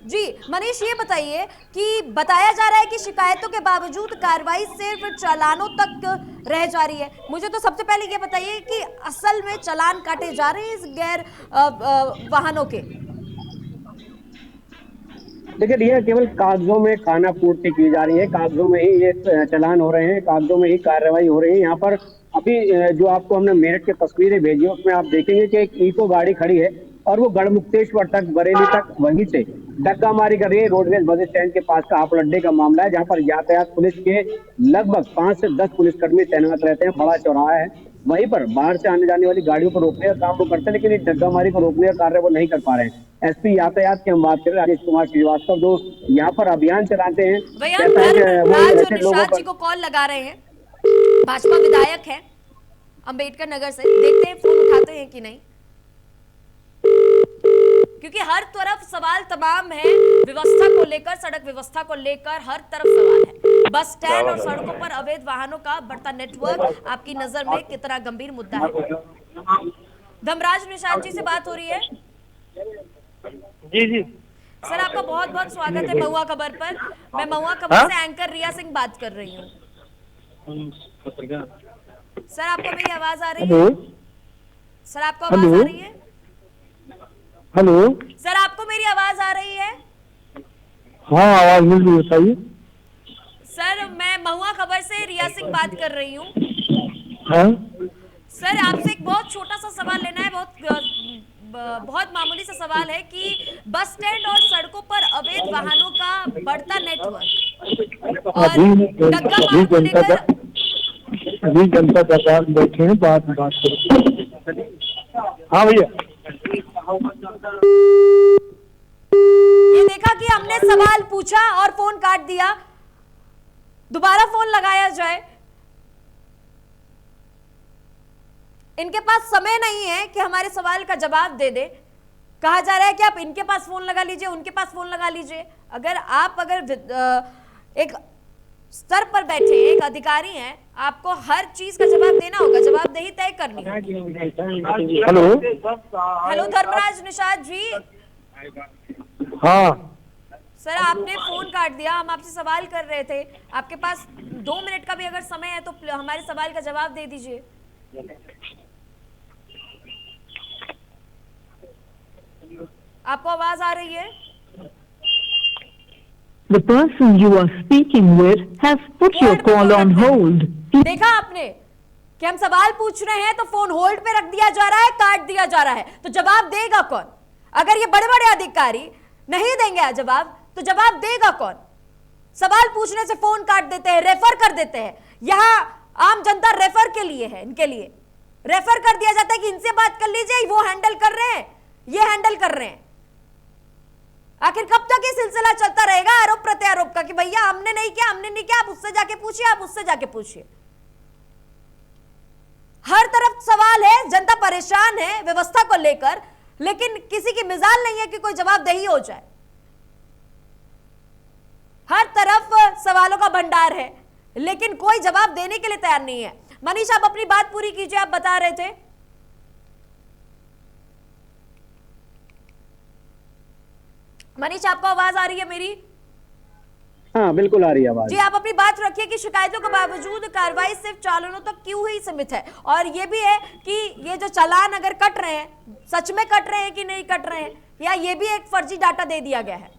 Speaker 1: जी मनीष, ये बताइए कि बताया जा रहा है कि शिकायतों के बावजूद कार्रवाई सिर्फ चालानों तक रह जा रही है। मुझे तो सबसे पहले ये बताइए कि असल में चालान काटे जा रहे हैं इस गैर वाहनों के?
Speaker 16: देखिए, यह केवल कागजों में खाना पूर्ति की जा रही है, कागजों में ही ये चालान हो रहे हैं, कागजों में ही कार्रवाई हो रही है। यहाँ पर अभी जो आपको हमने मेरठ की तस्वीरें भेजी है उसमें आप देखेंगे कि एक ईको गाड़ी खड़ी है और वो गढ़मुक्तेश्वर तक, बरेली तक वहीं से डग्गा मारी कर रही है। रोडवेज बस स्टैंड के पास का हापुड़ अड्डे का मामला है, जहाँ पर यातायात पुलिस के लगभग 5 से 10 पुलिसकर्मी तैनात रहते हैं। बड़ा चौराहा है, वहीं पर बाहर से आने जाने वाली गाड़ियों को रोकने का काम वो करते हैं, लेकिन इस डग्गामारी को रोकने का कार्य वो नहीं कर पा रहे हैं। एसपी यातायात की हम बात करें राजेश कुमार श्रीवास्तव, जो यहाँ पर अभियान चलाते हैं,
Speaker 1: निषाद जी को कॉल लगा रहे हैं, भाजपा विधायक है अंबेडकर नगर से, देखते हैं फोन उठाते हैं कि नहीं, क्योंकि हर तरफ सवाल तमाम है व्यवस्था को लेकर, सड़क व्यवस्था को लेकर हर तरफ सवाल है। बस स्टैंड और सड़कों पर अवैध वाहनों का बढ़ता नेटवर्क आपकी नजर में कितना गंभीर मुद्दा है? धर्मराज निषाद जी से बात हो रही है?
Speaker 17: जी
Speaker 1: सर, आपका बहुत बहुत स्वागत है महुआ खबर पर। मैं महुआ खबर से एंकर रिया सिंह बात कर रही हूँ। सर, आपको मेरी आवाज आ रही है? सर, आपको आवाज आ रही है?
Speaker 17: हेलो
Speaker 1: सर, आपको मेरी आवाज आ रही है?
Speaker 17: हाँ, आवाज मिल रही है, बताइए।
Speaker 1: सर, मैं महुआ खबर से रिया सिंह बात कर रही हूँ।
Speaker 17: हाँ?
Speaker 1: सर, आपसे एक बहुत छोटा सा सवाल लेना है, बहुत मामूली सा सवाल है कि बस स्टैंड और सड़कों पर अवैध वाहनों का बढ़ता नेटवर्क और डग्गा मार को लेकर
Speaker 17: अभी जनता दरबार बैठे हैं, बाद में बात करें। हाँ भैया,
Speaker 1: ये देखा कि हमने सवाल पूछा और फोन काट दिया, दोबारा फोन लगाया जाए। इनके पास समय नहीं है कि हमारे सवाल का जवाब दे दे। कहा जा रहा है कि आप इनके पास फोन लगा लीजिए, उनके पास फोन लगा लीजिए। अगर एक स्तर पर बैठे एक अधिकारी हैं, आपको हर चीज का जवाब देना होगा, जवाबदेही तय करनी होगी। हेलो धर्मराज निषाद जी।
Speaker 17: हाँ
Speaker 1: सर, आपने फोन काट दिया, हम आपसे सवाल कर रहे थे। आपके पास 2 मिनट का भी अगर समय है तो हमारे सवाल का जवाब दे दीजिए। आपको आवाज आ रही है?
Speaker 18: The person you are speaking with has put your call on hold.
Speaker 1: देखा आपने कि हम सवाल पूछ रहे हैं तो फोन होल्ड पे रख दिया जा रहा है, काट दिया जा रहा है, तो जवाब देगा कौन? अगर ये बड़े बड़े अधिकारी नहीं देंगे जवाब तो जवाब देगा कौन? सवाल पूछने से फोन काट देते हैं, रेफर कर देते हैं। यहाँ आम जनता रेफर के लिए है, इनके लिए रेफर कर दिया जाता है कि इनसे बात कर लीजिए, वो हैंडल कर रहे हैं, ये हैंडल कर रहे हैं। आखिर कब तक ये सिलसिला चलता रहेगा आरोप प्रत्यारोप का कि भैया हमने नहीं किया, हमने नहीं किया, आप उससे जाके पूछिए, आप उससे जाके पूछिए। हर तरफ सवाल है, जनता परेशान है व्यवस्था को लेकर, लेकिन किसी की मिजाल नहीं है कि कोई जवाबदेही हो जाए। हर तरफ सवालों का भंडार है, लेकिन कोई जवाब देने के लिए तैयार नहीं है। मनीष, आप अपनी बात पूरी कीजिए, आप बता रहे थे। मनीष, आपको आवाज आ रही है मेरी?
Speaker 16: हाँ बिल्कुल आ रही है आवाज।
Speaker 1: जी, आप अपनी बात रखिए कि शिकायतों के बावजूद कार्रवाई सिर्फ चालानों तक क्यों ही सीमित है, और ये भी है कि ये जो चालान अगर कट रहे हैं, सच में कट रहे हैं कि नहीं कट रहे हैं, या ये भी एक फर्जी डाटा दे दिया गया है?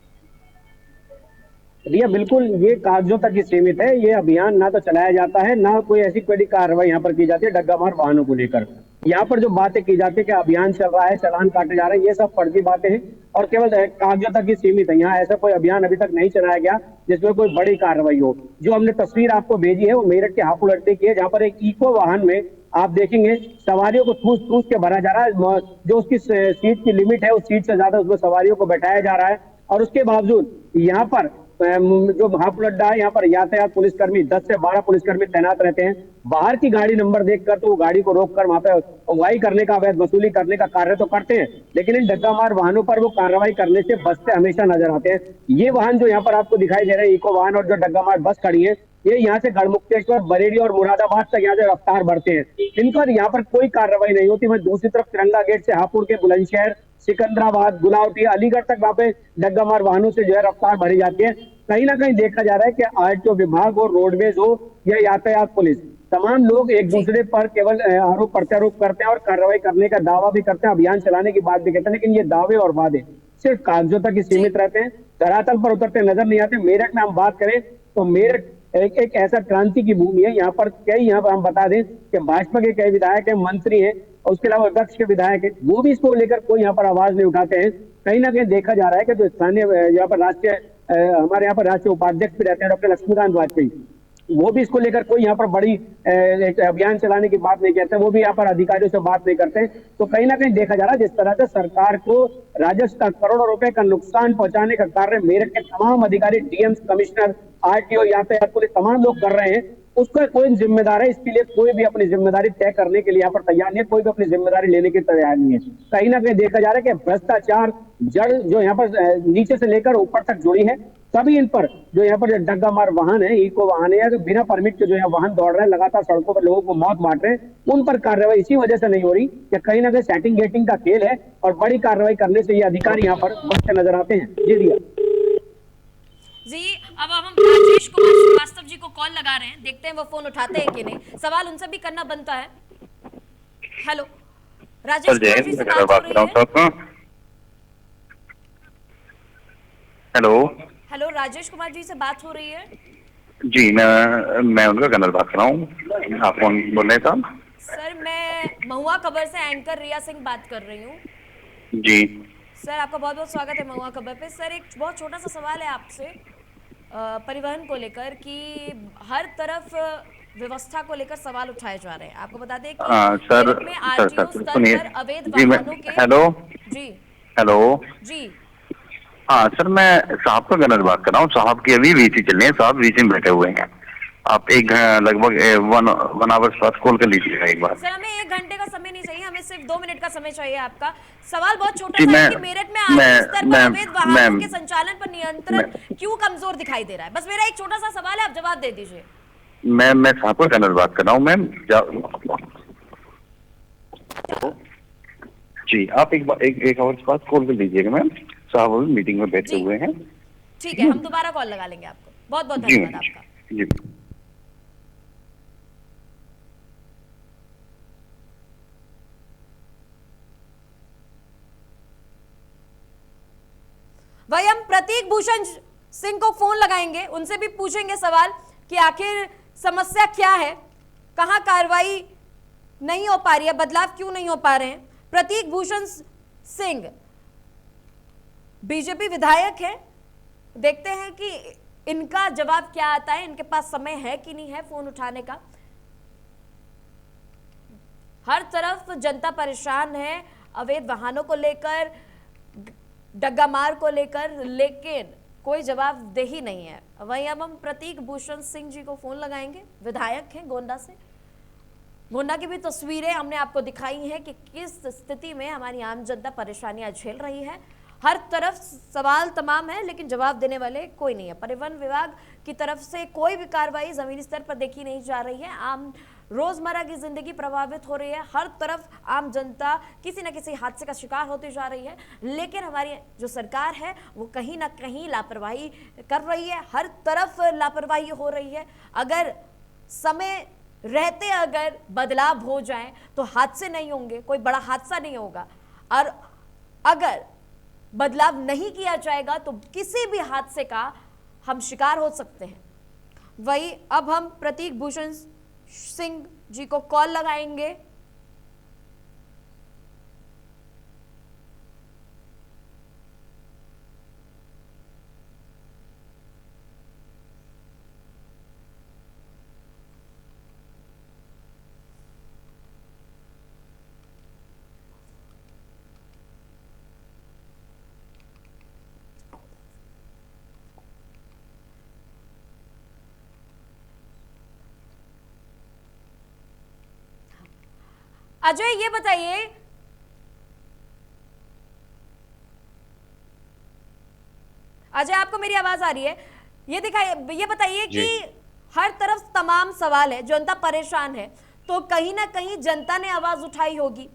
Speaker 16: भैया बिल्कुल ये कागजों तक ही सीमित है। ये अभियान ना तो चलाया जाता है, ना कोई ऐसी बड़ी कार्रवाई यहाँ पर की जाती है डग्गा मार वाहनों को लेकर। यहाँ पर जो बातें की जाती है कि अभियान चल रहा है, चालान काटे जा रहे हैं, ये सब फर्जी बातें हैं और केवल कागजों तक ही सीमित है। यहाँ ऐसा कोई अभियान अभी तक नहीं चलाया गया जिसमें कोई बड़ी कार्रवाई हो। जो हमने तस्वीर आपको भेजी है वो मेरठ के हापुड़ अड्डे की है, जहाँ पर एक इको वाहन में आप देखेंगे सवारियों को ठूस ठूस के भरा जा रहा है। जो उसकी सीट की लिमिट है उस सीट से ज्यादा उसमें सवारियों को बैठाया जा रहा है, और उसके बावजूद यहाँ पर जो हापुड़ अड्डा है, यहाँ पर यातायात पुलिसकर्मी 10 से 12 पुलिसकर्मी तैनात रहते हैं। बाहर की गाड़ी नंबर देखकर तो वो गाड़ी को रोककर वहां पे अगवाई करने का, अवैध वसूली करने का कार्य तो करते हैं, लेकिन इन डग्गा मार वाहनों पर वो कार्रवाई करने से बचते हमेशा नजर आते हैं। ये वाहन जो यहाँ पर आपको दिखाई दे रहे हैं, इको वाहन और जो डग्गा मार बस खड़ी है, ये यहाँ से गढ़मुक्तेश्वर, बरेली और मुरादाबाद तक यहाँ से रफ्तार बढ़ते हैं। इन पर यहाँ पर कोई कार्रवाई नहीं होती। वहीं दूसरी तरफ तिरंगा गेट से हापुड़ के बुलंदशहर, सिकंदराबाद, गुलावटी, अलीगढ़ तक वहाँ पे डग्गा मार वाहनों से जो है रफ्तार बढ़ी जाती है। कहीं ना कहीं देखा जा रहा है कि आरटीओ विभाग हो, रोडवेज हो या यातायात पुलिस, तमाम लोग एक दूसरे पर केवल आरोप प्रत्यारोप करते हैं और कार्रवाई करने का दावा भी करते हैं, अभियान चलाने की बात भी कहते हैं, लेकिन ये दावे और वादे सिर्फ कागजों तक ही सीमित रहते हैं, धरातल पर उतरते नजर नहीं आते। मेरठ में हम बात करें तो मेरठ एक ऐसा क्रांति की भूमि है। यहाँ पर हम बता दें कि भाजपा के कई विधायक है, मंत्री है, और उसके अलावा विपक्ष के विधायक है, वो भी इसको लेकर कोई यहाँ पर आवाज नहीं उठाते हैं। कहीं ना कहीं देखा जा रहा है कि जो स्थानीय यहाँ पर हमारे यहाँ पर राष्ट्रीय उपाध्यक्ष भी रहते हैं डॉक्टर लक्ष्मीकांत वाजपेयी, वो भी इसको लेकर कोई यहाँ पर बड़ी अभियान चलाने की बात नहीं कहते, वो भी यहाँ पर अधिकारियों से बात नहीं करते। तो कहीं ना कहीं देखा जा रहा है जिस तरह से सरकार को राजस्व का करोड़ों रुपए का नुकसान पहुंचाने का कार्य मेरठ के तमाम अधिकारी, डीएम, कमिश्नर, आरटीओ, यातायात पुलिस, तमाम लोग कर रहे हैं, उसका कोई जिम्मेदार है। इसके लिए कोई भी अपनी जिम्मेदारी तय करने के लिए यहाँ पर तैयार नहीं है, कोई भी अपनी जिम्मेदारी लेने की तैयार नहीं है। कहीं ना कहीं देखा जा रहा है कि भ्रष्टाचार जड़ जो यहाँ पर नीचे से लेकर ऊपर तक जुड़ी है। सभी इन पर जो यहाँ पर डग्गा मार वाहन है, इको वाहन है, बिना परमिट के जो यहाँ वाहन दौड़ रहे हैं, लगातार सड़कों पर लोगों को मौत बांट रहे हैं, उन पर कार्रवाई इसी वजह से नहीं हो रही कि कहीं ना कहीं सेटिंग गेटिंग का खेल है और बड़ी कार्रवाई करने से ये अधिकारी यहाँ पर बचते नजर आते हैं। जी दिया
Speaker 1: जी, अब हम राजेश कुमार श्रीवास्तव जी को कॉल लगा रहे हैं, देखते हैं वो फोन उठाते हैं कि नहीं। सवाल उनसे भी करना बनता है। हेलो, राजेश कुमार जी से बात हो रही है?
Speaker 19: हेलो
Speaker 1: हेलो, राजेश कुमार जी से बात हो रही है?
Speaker 19: जी, मैं उनका कर्नल बात कर रहा हूँ। आप कौन बोल रहे हैं?
Speaker 1: सर, मैं महुआ खबर से एंकर रिया सिंह बात कर रही हूँ।
Speaker 19: जी
Speaker 1: सर, आपका बहुत बहुत स्वागत है महुआ खबर पे। सर, एक बहुत छोटा सा सवाल है आपसे परिवहन को लेकर कि हर तरफ व्यवस्था को लेकर सवाल उठाए जा रहे हैं। आपको बता दें कि
Speaker 19: सर
Speaker 1: में आरटीओ स्तर पर अवैध
Speaker 19: जी
Speaker 1: वाहनों के जी
Speaker 19: हेलो
Speaker 1: जी
Speaker 19: हाँ सर, मैं साहब का कर्नल बात कर रहा हूँ। साहब की अभी वीसी चल रही है, साहब वीसी में बैठे हुए हैं। आप लगभग 1 आवर बाद कॉल कर लीजिएगा एक बार।
Speaker 1: सर, हमें 1 घंटे का समय नहीं चाहिए, हमें सिर्फ 2 मिनट का समय चाहिए। आपका सवाल बहुत छोटा सा है कि मेरठ में आरटीओ स्तर पर अवैध वाहनों के संचालन पर नियंत्रण क्यों कमजोर दिखाई दे रहा है? बस मेरा एक छोटा सा सवाल है, आप जवाब दे दीजिए।
Speaker 19: मैं साहब का कर्नल बात कर रहा हूँ मैम। जी, आप एक आवर के बाद कॉल कर लीजिएगा मैम। साहब अभी मीटिंग में बैठे हुए हैं।
Speaker 1: ठीक है, हम दोबारा कॉल लगा लेंगे आपको। बहुत बहुत धन्यवाद आपका।
Speaker 19: जी
Speaker 1: वही हम प्रतीक भूषण सिंह को फोन लगाएंगे, उनसे भी पूछेंगे सवाल कि आखिर समस्या क्या है, कहां कार्रवाई नहीं हो पा रही है, बदलाव क्यों नहीं हो पा रहे हैं। प्रतीक भूषण सिंह बीजेपी विधायक है, देखते हैं कि इनका जवाब क्या आता है, इनके पास समय है कि नहीं है फोन उठाने का। हर तरफ जनता परेशान है अवैध वाहनों को लेकर, डग्गा मार को लेकर, लेकिन कोई जवाबदेही नहीं है। वहीं अब हम प्रतीक भूषण सिंह जी को फोन लगाएंगे, विधायक हैं गोंडा से। गोंडा की भी तस्वीरें हमने आपको दिखाई हैं कि किस स्थिति में हमारी आम जनता परेशानियां झेल रही है। हर तरफ सवाल तमाम है लेकिन जवाब देने वाले कोई नहीं है। परिवहन विभाग की तरफ से कोई भी कार्रवाई जमीनी स्तर पर देखी नहीं जा रही है। आम रोजमर्रा की जिंदगी प्रभावित हो रही है। हर तरफ आम जनता किसी न किसी हादसे का शिकार होती जा रही है, लेकिन हमारी जो सरकार है वो कहीं ना कहीं लापरवाही कर रही है। हर तरफ लापरवाही हो रही है। अगर समय रहते अगर बदलाव हो जाए तो हादसे नहीं होंगे, कोई बड़ा हादसा नहीं होगा, और अगर बदलाव नहीं किया जाएगा तो किसी भी हादसे का हम शिकार हो सकते हैं। वही अब हम प्रतीक भूषण सिंह जी को कॉल लगाएंगे। अजय, ये बताइए, अजय आपको मेरी आवाज आ रही है? ये बताइए कि हर तरफ तमाम सवाल है, जनता परेशान है, तो कहीं ना कहीं जनता ने आवाज उठाई होगी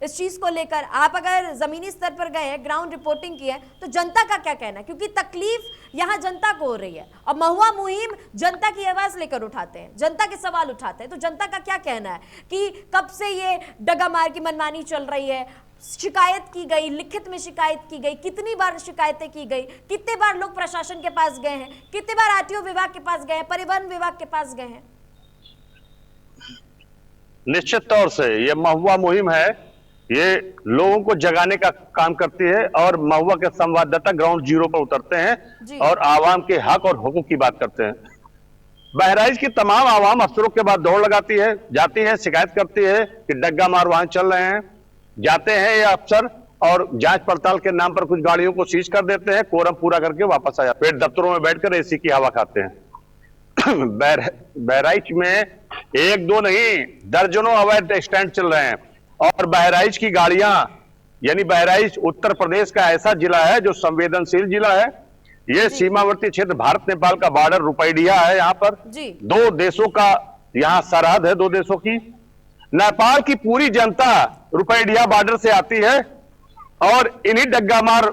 Speaker 1: इस चीज को लेकर। आप अगर जमीनी स्तर पर गए हैं, ग्राउंड रिपोर्टिंग की है, तो जनता का क्या कहना है? क्योंकि तकलीफ यहाँ जनता को हो रही है और महुआ मुहिम जनता की आवाज लेकर उठाते हैं, जनता के सवाल उठाते हैं। तो जनता का क्या कहना है कि कब से ये डगामार की मनमानी चल रही है? शिकायत की गई, लिखित में शिकायत की गई, कितनी बार शिकायतें की गई, कितने बार लोग प्रशासन के पास गए हैं, कितने बार आरटीओ विभाग के पास गए हैं, परिवहन विभाग के पास गए हैं?
Speaker 8: निश्चित तौर से ये महुआ मुहिम है, ये लोगों को जगाने का काम करती है और महुआ के संवाददाता ग्राउंड जीरो पर उतरते हैं और आवाम के हक और हुकूक की बात करते हैं। बहराइच की तमाम आवाम अफसरों के बाद दौड़ लगाती है, जाती है, शिकायत करती है कि डग्गा मार वाहन चल रहे हैं। जाते हैं ये अफसर और जांच पड़ताल के नाम पर कुछ गाड़ियों को सीज कर देते हैं, कोरम पूरा करके वापस आ जाते हैं, फिर दफ्तरों में बैठकर एसी की हवा खाते हैं। बहराइच में एक दो नहीं, दर्जनों अवैध स्टैंड चल रहे हैं और बहराइच की गाड़ियां, यानी बहराइच उत्तर प्रदेश का ऐसा जिला है जो संवेदनशील जिला है। ये सीमावर्ती क्षेत्र भारत नेपाल का बॉर्डर रुपैडिया है। यहाँ पर दो देशों का यहाँ सरहद है, दो देशों की। नेपाल की पूरी जनता रुपैडिया बॉर्डर से आती है और इन्हीं डग्गामार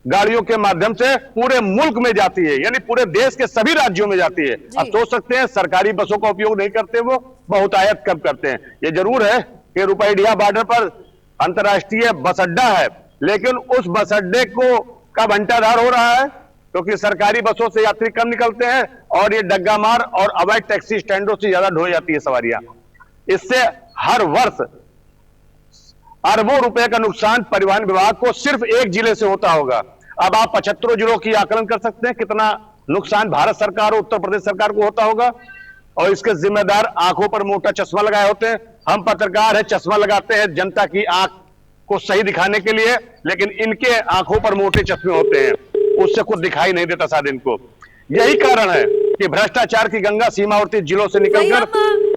Speaker 8: गाड़ियों के माध्यम से पूरे मुल्क में जाती है, यानी पूरे देश के सभी राज्यों में जाती है। अब सोच सकते हैं सरकारी बसों का उपयोग नहीं करते, वो बहुतायत कम करते हैं। ये जरूर है कि रुपैडिया बॉर्डर पर अंतर्राष्ट्रीय बस अड्डा है, लेकिन उस बस अड्डे को का घंटाधार हो रहा है क्योंकि सरकारी बसों से यात्री कम निकलते हैं और ये डग्गामार और अवैध टैक्सी स्टैंडों से ज्यादा ढो जाती है सवारियां। इससे हर वर्ष अरबों रुपए का नुकसान परिवहन विभाग को सिर्फ एक जिले से होता होगा। अब आप 75 जिलों की आकलन कर सकते हैं कितना नुकसान भारत सरकार और उत्तर प्रदेश सरकार को होता होगा, और इसके जिम्मेदार आंखों पर मोटा चश्मा लगाए होते हैं। हम पत्रकार है, चश्मा लगाते हैं जनता की आंख को सही दिखाने के लिए, लेकिन इनके आंखों पर मोटे चश्मे होते हैं, उससे कुछ दिखाई नहीं देता शायद इनको। यही कारण है कि भ्रष्टाचार की गंगा सीमावर्ती जिलों से निकलकर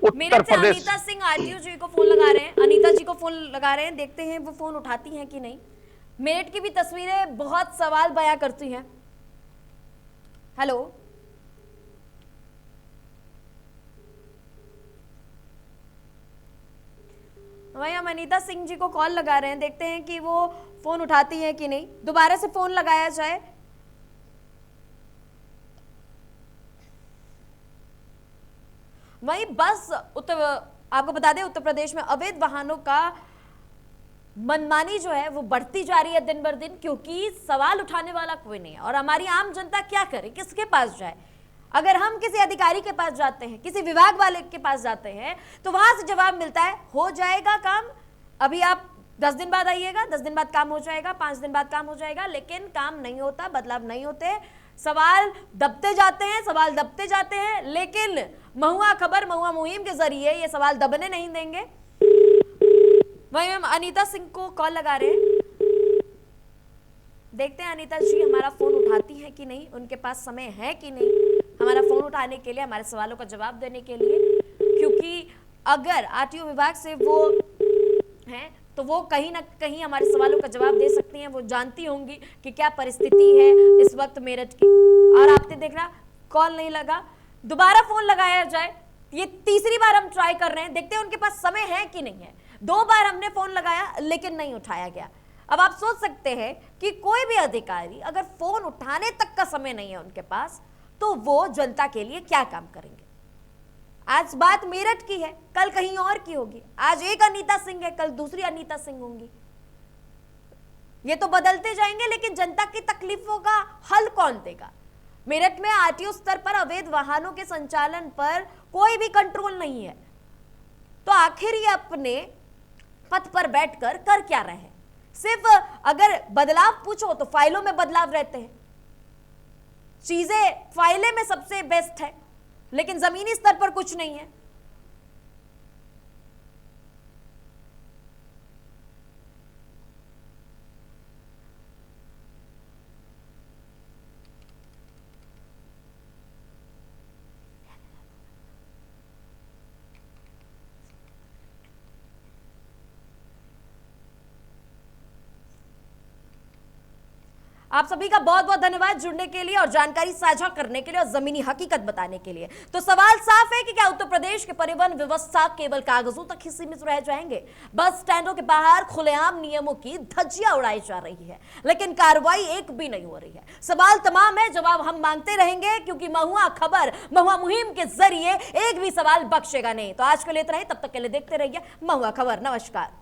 Speaker 8: उत्तर प्रदेश।
Speaker 1: अनीता सिंह आरटीओ जी को फोन लगा रहे हैं, अनीता जी को फोन लगा रहे हैं, देखते हैं वो फोन उठाती हैं कि नहीं। मेरठ की भी तस्वीरें बहुत सवाल बयां करती हैं। हेलो, वहीं हम अनीता सिंह जी को कॉल लगा रहे हैं, देखते हैं कि वो फोन उठाती हैं कि नहीं। दोबारा से फोन लगाया जाए। वहीं बस आपको बता दें उत्तर प्रदेश में अवैध वाहनों का मनमानी जो है वो बढ़ती जा रही है दिन बर दिन, क्योंकि सवाल उठाने वाला कोई नहीं है। और हमारी आम जनता क्या करे, किसके पास जाए? अगर हम किसी अधिकारी के पास जाते हैं, किसी विभाग वाले के पास जाते हैं, तो वहां से जवाब मिलता है हो जाएगा काम, अभी आप 10 दिन बाद आइएगा, 10 दिन बाद काम हो जाएगा, 5 दिन बाद काम हो जाएगा। लेकिन काम नहीं होता, बदलाव नहीं होते, सवाल दबते जाते हैं, सवाल दबते जाते हैं। लेकिन महुआ खबर, महुआ मुहिम के जरिए ये सवाल दबने नहीं देंगे। वहीं हम अनीता सिंह को कॉल लगा रहे हैं, देखते हैं अनीता जी हमारा फोन उठाती हैं कि नहीं, उनके पास समय है कि नहीं हमारा फोन उठाने के लिए, हमारे सवालों का जवाब देने के लिए। क्योंकि कि अगर आरटीओ विभाग से वो हैं तो वो कहीं ना कहीं हमारे सवालों का जवाब दे सकती हैं। वो जानती होंगी कि क्या परिस्थिति है इस वक्त मेरठ की। और आपने देखना कॉल नहीं लगा, दोबारा फोन लगाया जाए। ये तीसरी बार हम ट्राई कर रहे हैं, देखते हैं उनके पास समय है कि नहीं है। 2 बार हमने फोन लगाया लेकिन नहीं उठाया गया। अब आप सोच सकते हैं कि कोई भी अधिकारी अगर फोन उठाने तक का समय नहीं है उनके पास, तो वो जनता के लिए क्या काम करेंगे। आज बात मेरठ की है, कल कहीं और की होगी। आज एक अनीता सिंह है, कल दूसरी अनीता सिंह होंगी। ये तो बदलते जाएंगे, लेकिन जनता की तकलीफों का हल कौन देगा। मेरठ में आरटीओ स्तर पर अवैध वाहनों के संचालन पर कोई भी कंट्रोल नहीं है, तो आखिर ये अपने पद पर बैठकर कर क्या रहे हैं। सिर्फ अगर बदलाव पूछो तो फाइलों में बदलाव रहते हैं, चीजें फाइलें में सबसे बेस्ट है, लेकिन जमीनी स्तर पर कुछ नहीं है। आप सभी का बहुत बहुत धन्यवाद जुड़ने के लिए और जानकारी साझा करने के लिए और जमीनी हकीकत बताने के लिए। तो सवाल साफ है कि क्या उत्तर प्रदेश के परिवहन व्यवस्था केवल कागजों तक ही सीमित रह जाएंगे। बस स्टैंडों के बाहर खुलेआम नियमों की धज्जियां उड़ाई जा रही है, लेकिन कार्रवाई एक भी नहीं हो रही है। सवाल तमाम है, जवाब हम मांगते रहेंगे, क्योंकि महुआ खबर, महुआ मुहिम के जरिए एक भी सवाल बख्शेगा नहीं। तो आज के लिए इतना ही, तब तक के लिए देखते रहिए महुआ खबर। नमस्कार।